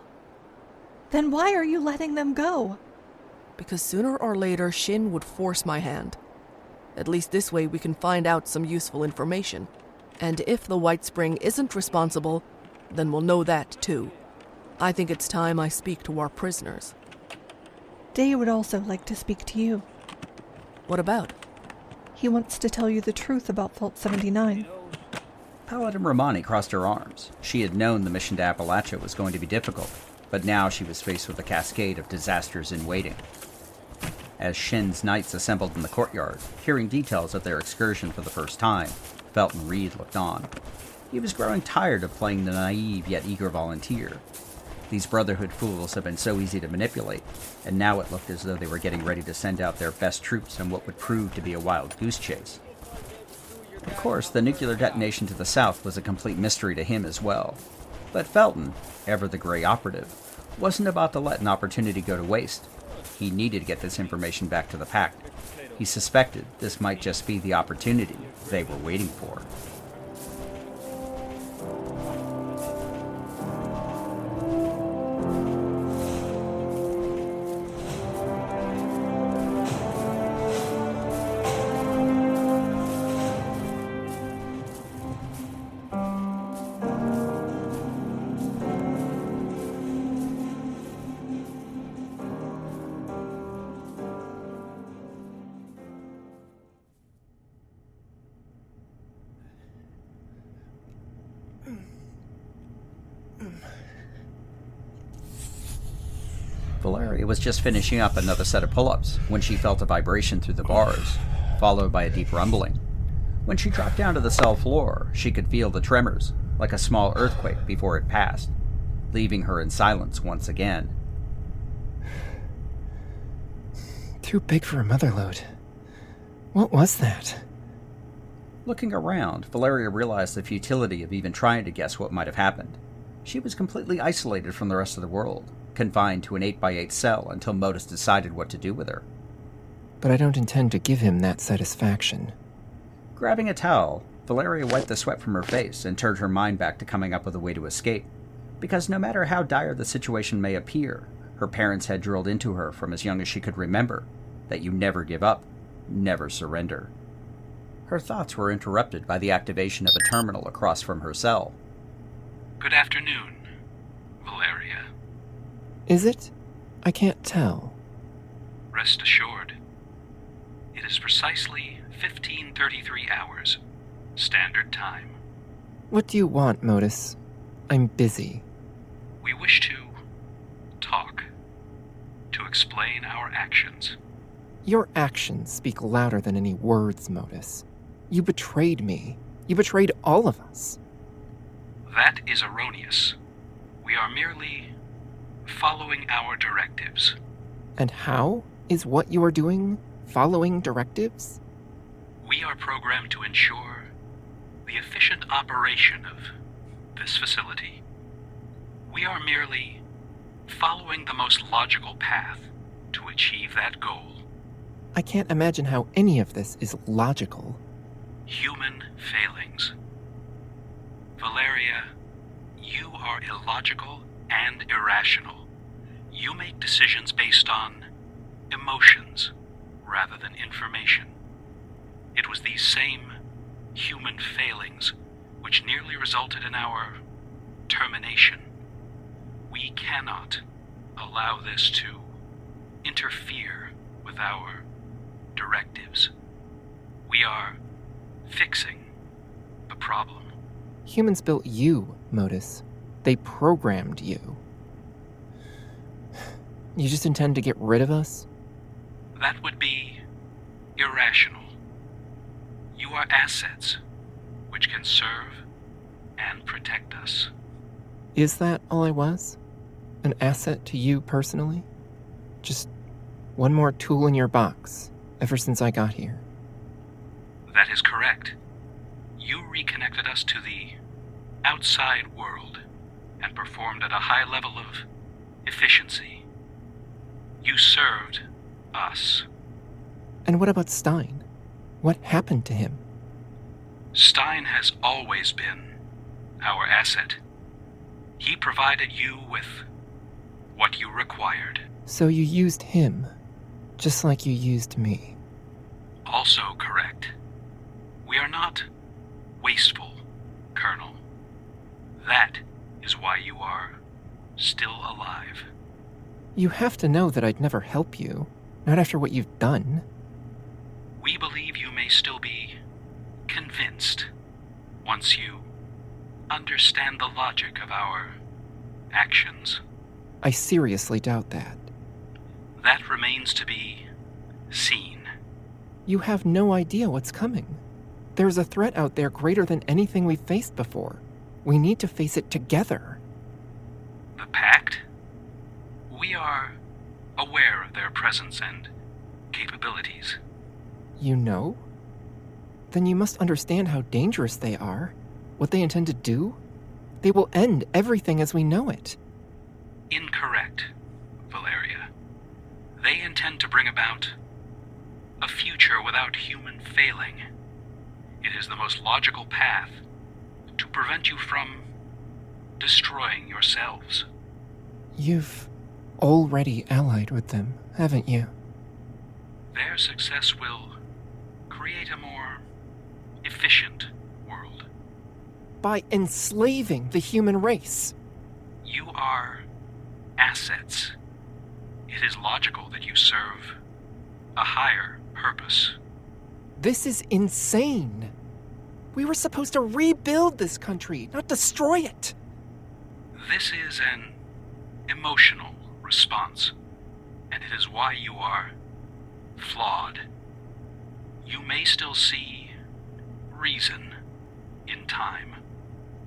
Then why are you letting them go? Because sooner or later, Shin would force my hand. At least this way we can find out some useful information. And if the White Spring isn't responsible, then we'll know that too. I think it's time I speak to our prisoners. Day would also like to speak to you. What about? He wants to tell you the truth about Vault 79. Paladin Romani crossed her arms. She had known the mission to Appalachia was going to be difficult, but now she was faced with a cascade of disasters in waiting. As Shin's knights assembled in the courtyard, hearing details of their excursion for the first time, Felton Reed looked on. He was growing tired of playing the naive yet eager volunteer. These Brotherhood fools had been so easy to manipulate, and now it looked as though they were getting ready to send out their best troops in what would prove to be a wild goose chase. Of course, the nuclear detonation to the south was a complete mystery to him as well. But Felton, ever the Grey Operative, wasn't about to let an opportunity go to waste. He needed to get this information back to the PACT. He suspected this might just be the opportunity they were waiting for. Valeria was just finishing up another set of pull-ups when she felt a vibration through the bars, followed by a deep rumbling. When she dropped down to the cell floor, she could feel the tremors, like a small earthquake before it passed, leaving her in silence once again. Too big for a motherlode. What was that? Looking around, Valeria realized the futility of even trying to guess what might have happened. She was completely isolated from the rest of the world, confined to an 8x8 cell until MODUS decided what to do with her. But I don't intend to give him that satisfaction. Grabbing a towel, Valeria wiped the sweat from her face and turned her mind back to coming up with a way to escape. Because no matter how dire the situation may appear, her parents had drilled into her from as young as she could remember that you never give up, never surrender. Her thoughts were interrupted by the activation of a terminal across from her cell. Good afternoon, Valeria. Is it? I can't tell. Rest assured. It is precisely 15:33 hours, standard time. What do you want, Modus? I'm busy. We wish to talk, to explain our actions. Your actions speak louder than any words, Modus. You betrayed me. You betrayed all of us. That is erroneous. We are merely following our directives. And how is what you are doing following directives? We are programmed to ensure the efficient operation of this facility. We are merely following the most logical path to achieve that goal. I can't imagine how any of this is logical. human failings. Valeria, you are illogical and irrational. You make decisions based on emotions rather than information. It was these same human failings which nearly resulted in our termination. We cannot allow this to interfere with our directives. We are fixing a problem. Humans built you, MODUS. They programmed you. You just intend to get rid of us? That would be irrational. You are assets which can serve and protect us. Is that all I was? An asset to you personally? Just one more tool in your box ever since I got here. That is correct. You reconnected us to the outside world and performed at a high level of efficiency. You served us. And what about Stein? What happened to him? Stein has always been our asset. He provided you with what you required. So you used him, just like you used me. Also correct. We are not wasteful, Colonel. That is why you are still alive. You have to know that I'd never help you, not after what you've done. We believe you may still be convinced once you understand the logic of our actions. I seriously doubt that. That remains to be seen. You have no idea what's coming. There's a threat out there greater than anything we've faced before. We need to face it together. The PACT? We are aware of their presence and capabilities. You know? Then you must understand how dangerous they are. What they intend to do? They will end everything as we know it. Incorrect, Valeria. They intend to bring about a future without human failing. It is the most logical path to prevent you from destroying yourselves. You've already allied with them, haven't you? Their success will create a more efficient world. By enslaving the human race. You are assets. It is logical that you serve a higher purpose. This is insane. We were supposed to rebuild this country, not destroy it. This is an emotional response, and it is why you are flawed. You may still see reason in time.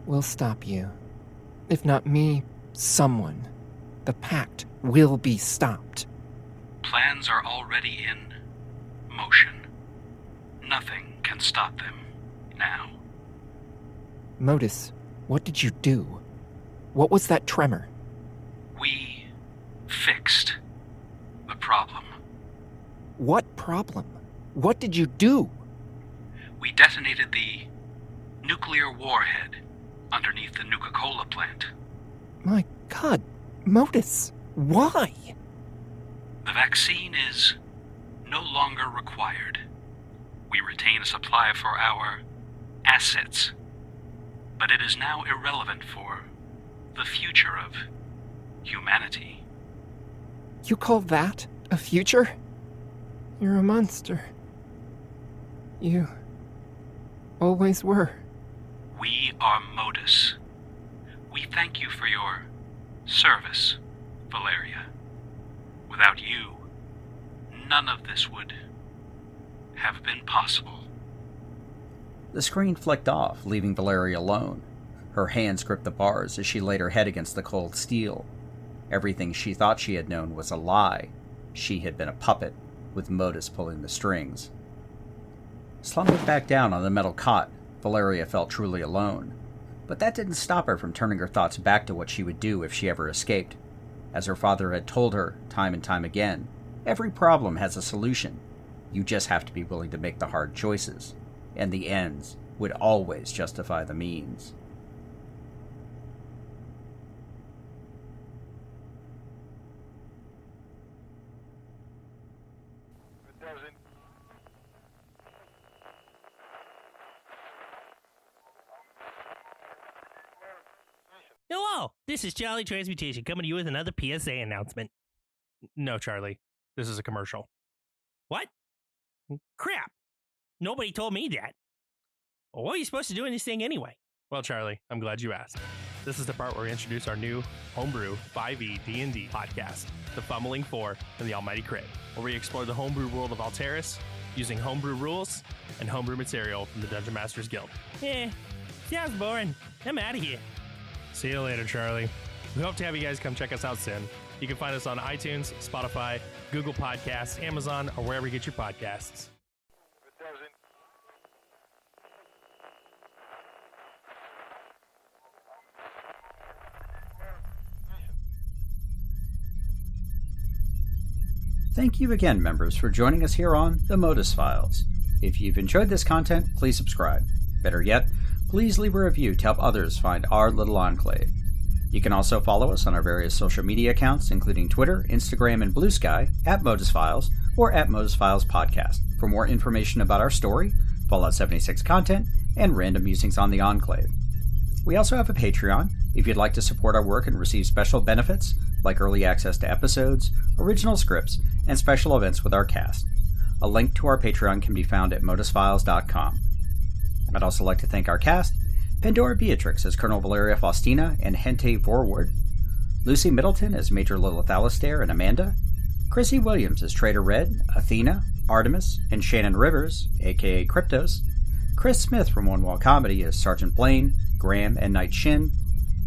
We'll stop you. If not me, someone. The PACT will be stopped. Plans are already in motion. Nothing can stop them now. MODUS, what did you do? What was that tremor? We fixed the problem. What problem? What did you do? We detonated the nuclear warhead underneath the Nuka-Cola plant. My God, MODUS, why? The vaccine is no longer required. We retain a supply for our assets, but it is now irrelevant for the future of humanity. You call that a future? You're a monster. You always were. We are MODUS. We thank you for your service, Valeria. Without you, none of this would have been possible. The screen flicked off, leaving Valeria alone. Her hands gripped the bars as she laid her head against the cold steel. Everything she thought she had known was a lie. She had been a puppet, with MODUS pulling the strings. Slumping back down on the metal cot, Valeria felt truly alone. But that didn't stop her from turning her thoughts back to what she would do if she ever escaped. As her father had told her, time and time again, every problem has a solution. You just have to be willing to make the hard choices. and the ends would always justify the means. Hello, this is Charlie Transmutation coming to you with another PSA announcement. No, Charlie, this is a commercial. What? Crap! Nobody told me that. Well, what are you supposed to do in this thing anyway? Well, Charlie, I'm glad you asked. This is the part where we introduce our new homebrew 5e D&D podcast, The Fumbling Four and the Almighty Crit, where we explore the homebrew world of Alteris using homebrew rules and homebrew material from the Dungeon Masters Guild. Sounds boring. I'm out of here. See you later, Charlie. We hope to have you guys come check us out soon. You can find us on iTunes, Spotify, Google Podcasts, Amazon, or wherever you get your podcasts. Thank you again, members, for joining us here on the MODUS Files. If you've enjoyed this content, please subscribe. Better yet, please leave a review to help others find our little enclave. You can also follow us on our various social media accounts, including Twitter, Instagram, and Blue Sky, at MODUS Files, or at MODUS Files Podcast, for more information about our story, Fallout 76 content, and random musings on the Enclave. We also have a Patreon, if you'd like to support our work and receive special benefits, like early access to episodes, original scripts, and special events with our cast. A link to our Patreon can be found at modusfiles.com. I'd also like to thank our cast, Pandora Beatrix as Colonel Valeria Faustina and Hente Vorward, Lucy Middleton as Major Lilith Alistair and Amanda, Chrissy Williams as Trader Red, Athena, Artemis, and Shannon Rivers, aka Kryptos, Chris Smith from One Wall Comedy as Sergeant Blaine, Graham, and Knight Shin,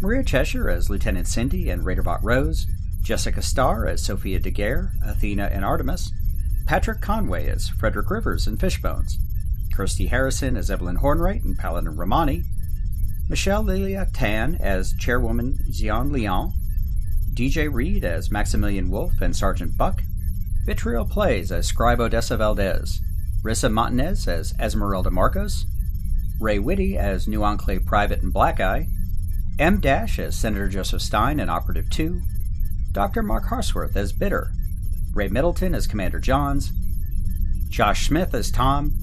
Maria Cheshire as Lieutenant Cindy and Raiderbot Rose, Jessica Starr as Sophia Daguerre, Athena and Artemis, Patrick Conway as Frederick Rivers and Fishbones, Kirsty Harrison as Evelyn Hornwright and Paladin Romani, Michelle Lilia Tan as Chairwoman Xian Liang, DJ Reed as Maximilian Wolf and Sergeant Buck, Vitriol Plays as Scribe Odessa Valdez, Rissa Montanez as Esmeralda Marcos, Ray Whitty as New Enclave Private and Black Eye, M. Dash as Senator Joseph Stein and Operative 2, Dr. Mark Harsworth as Bitter, Ray Middleton as Commander Johns, Josh Smith as Tom,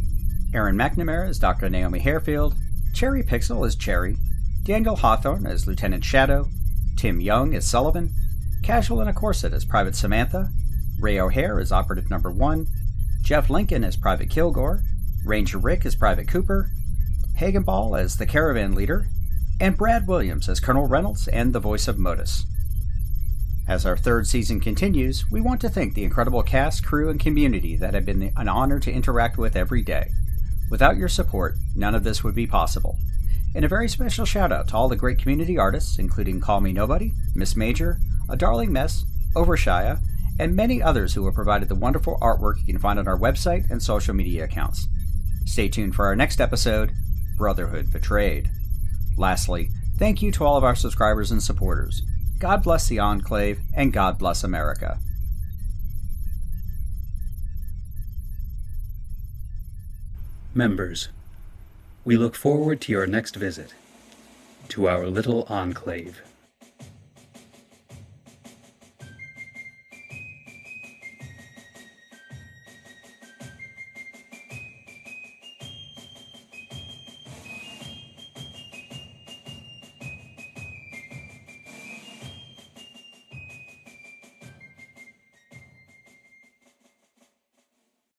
Aaron McNamara as Dr. Naomi Harefield, Cherry Pixel as Cherry, Daniel Hawthorne as Lieutenant Shadow, Tim Young as Sullivan, Casual in a Corset as Private Samantha, Ray O'Hare as Operative Number 1, Jeff Lincoln as Private Kilgore, Ranger Rick as Private Cooper, Hagen Ball as the Caravan Leader, and Brad Williams as Colonel Reynolds and the voice of MODUS. As our third season continues, we want to thank the incredible cast, crew, and community that have been an honor to interact with every day. Without your support, none of this would be possible. And a very special shout out to all the great community artists, including Call Me Nobody, Miss Major, A Darling Mess, Overshire, and many others who have provided the wonderful artwork you can find on our website and social media accounts. Stay tuned for our next episode, Brotherhood Betrayed. Lastly, thank you to all of our subscribers and supporters. God bless the Enclave, and God bless America. Members, we look forward to your next visit to our little enclave.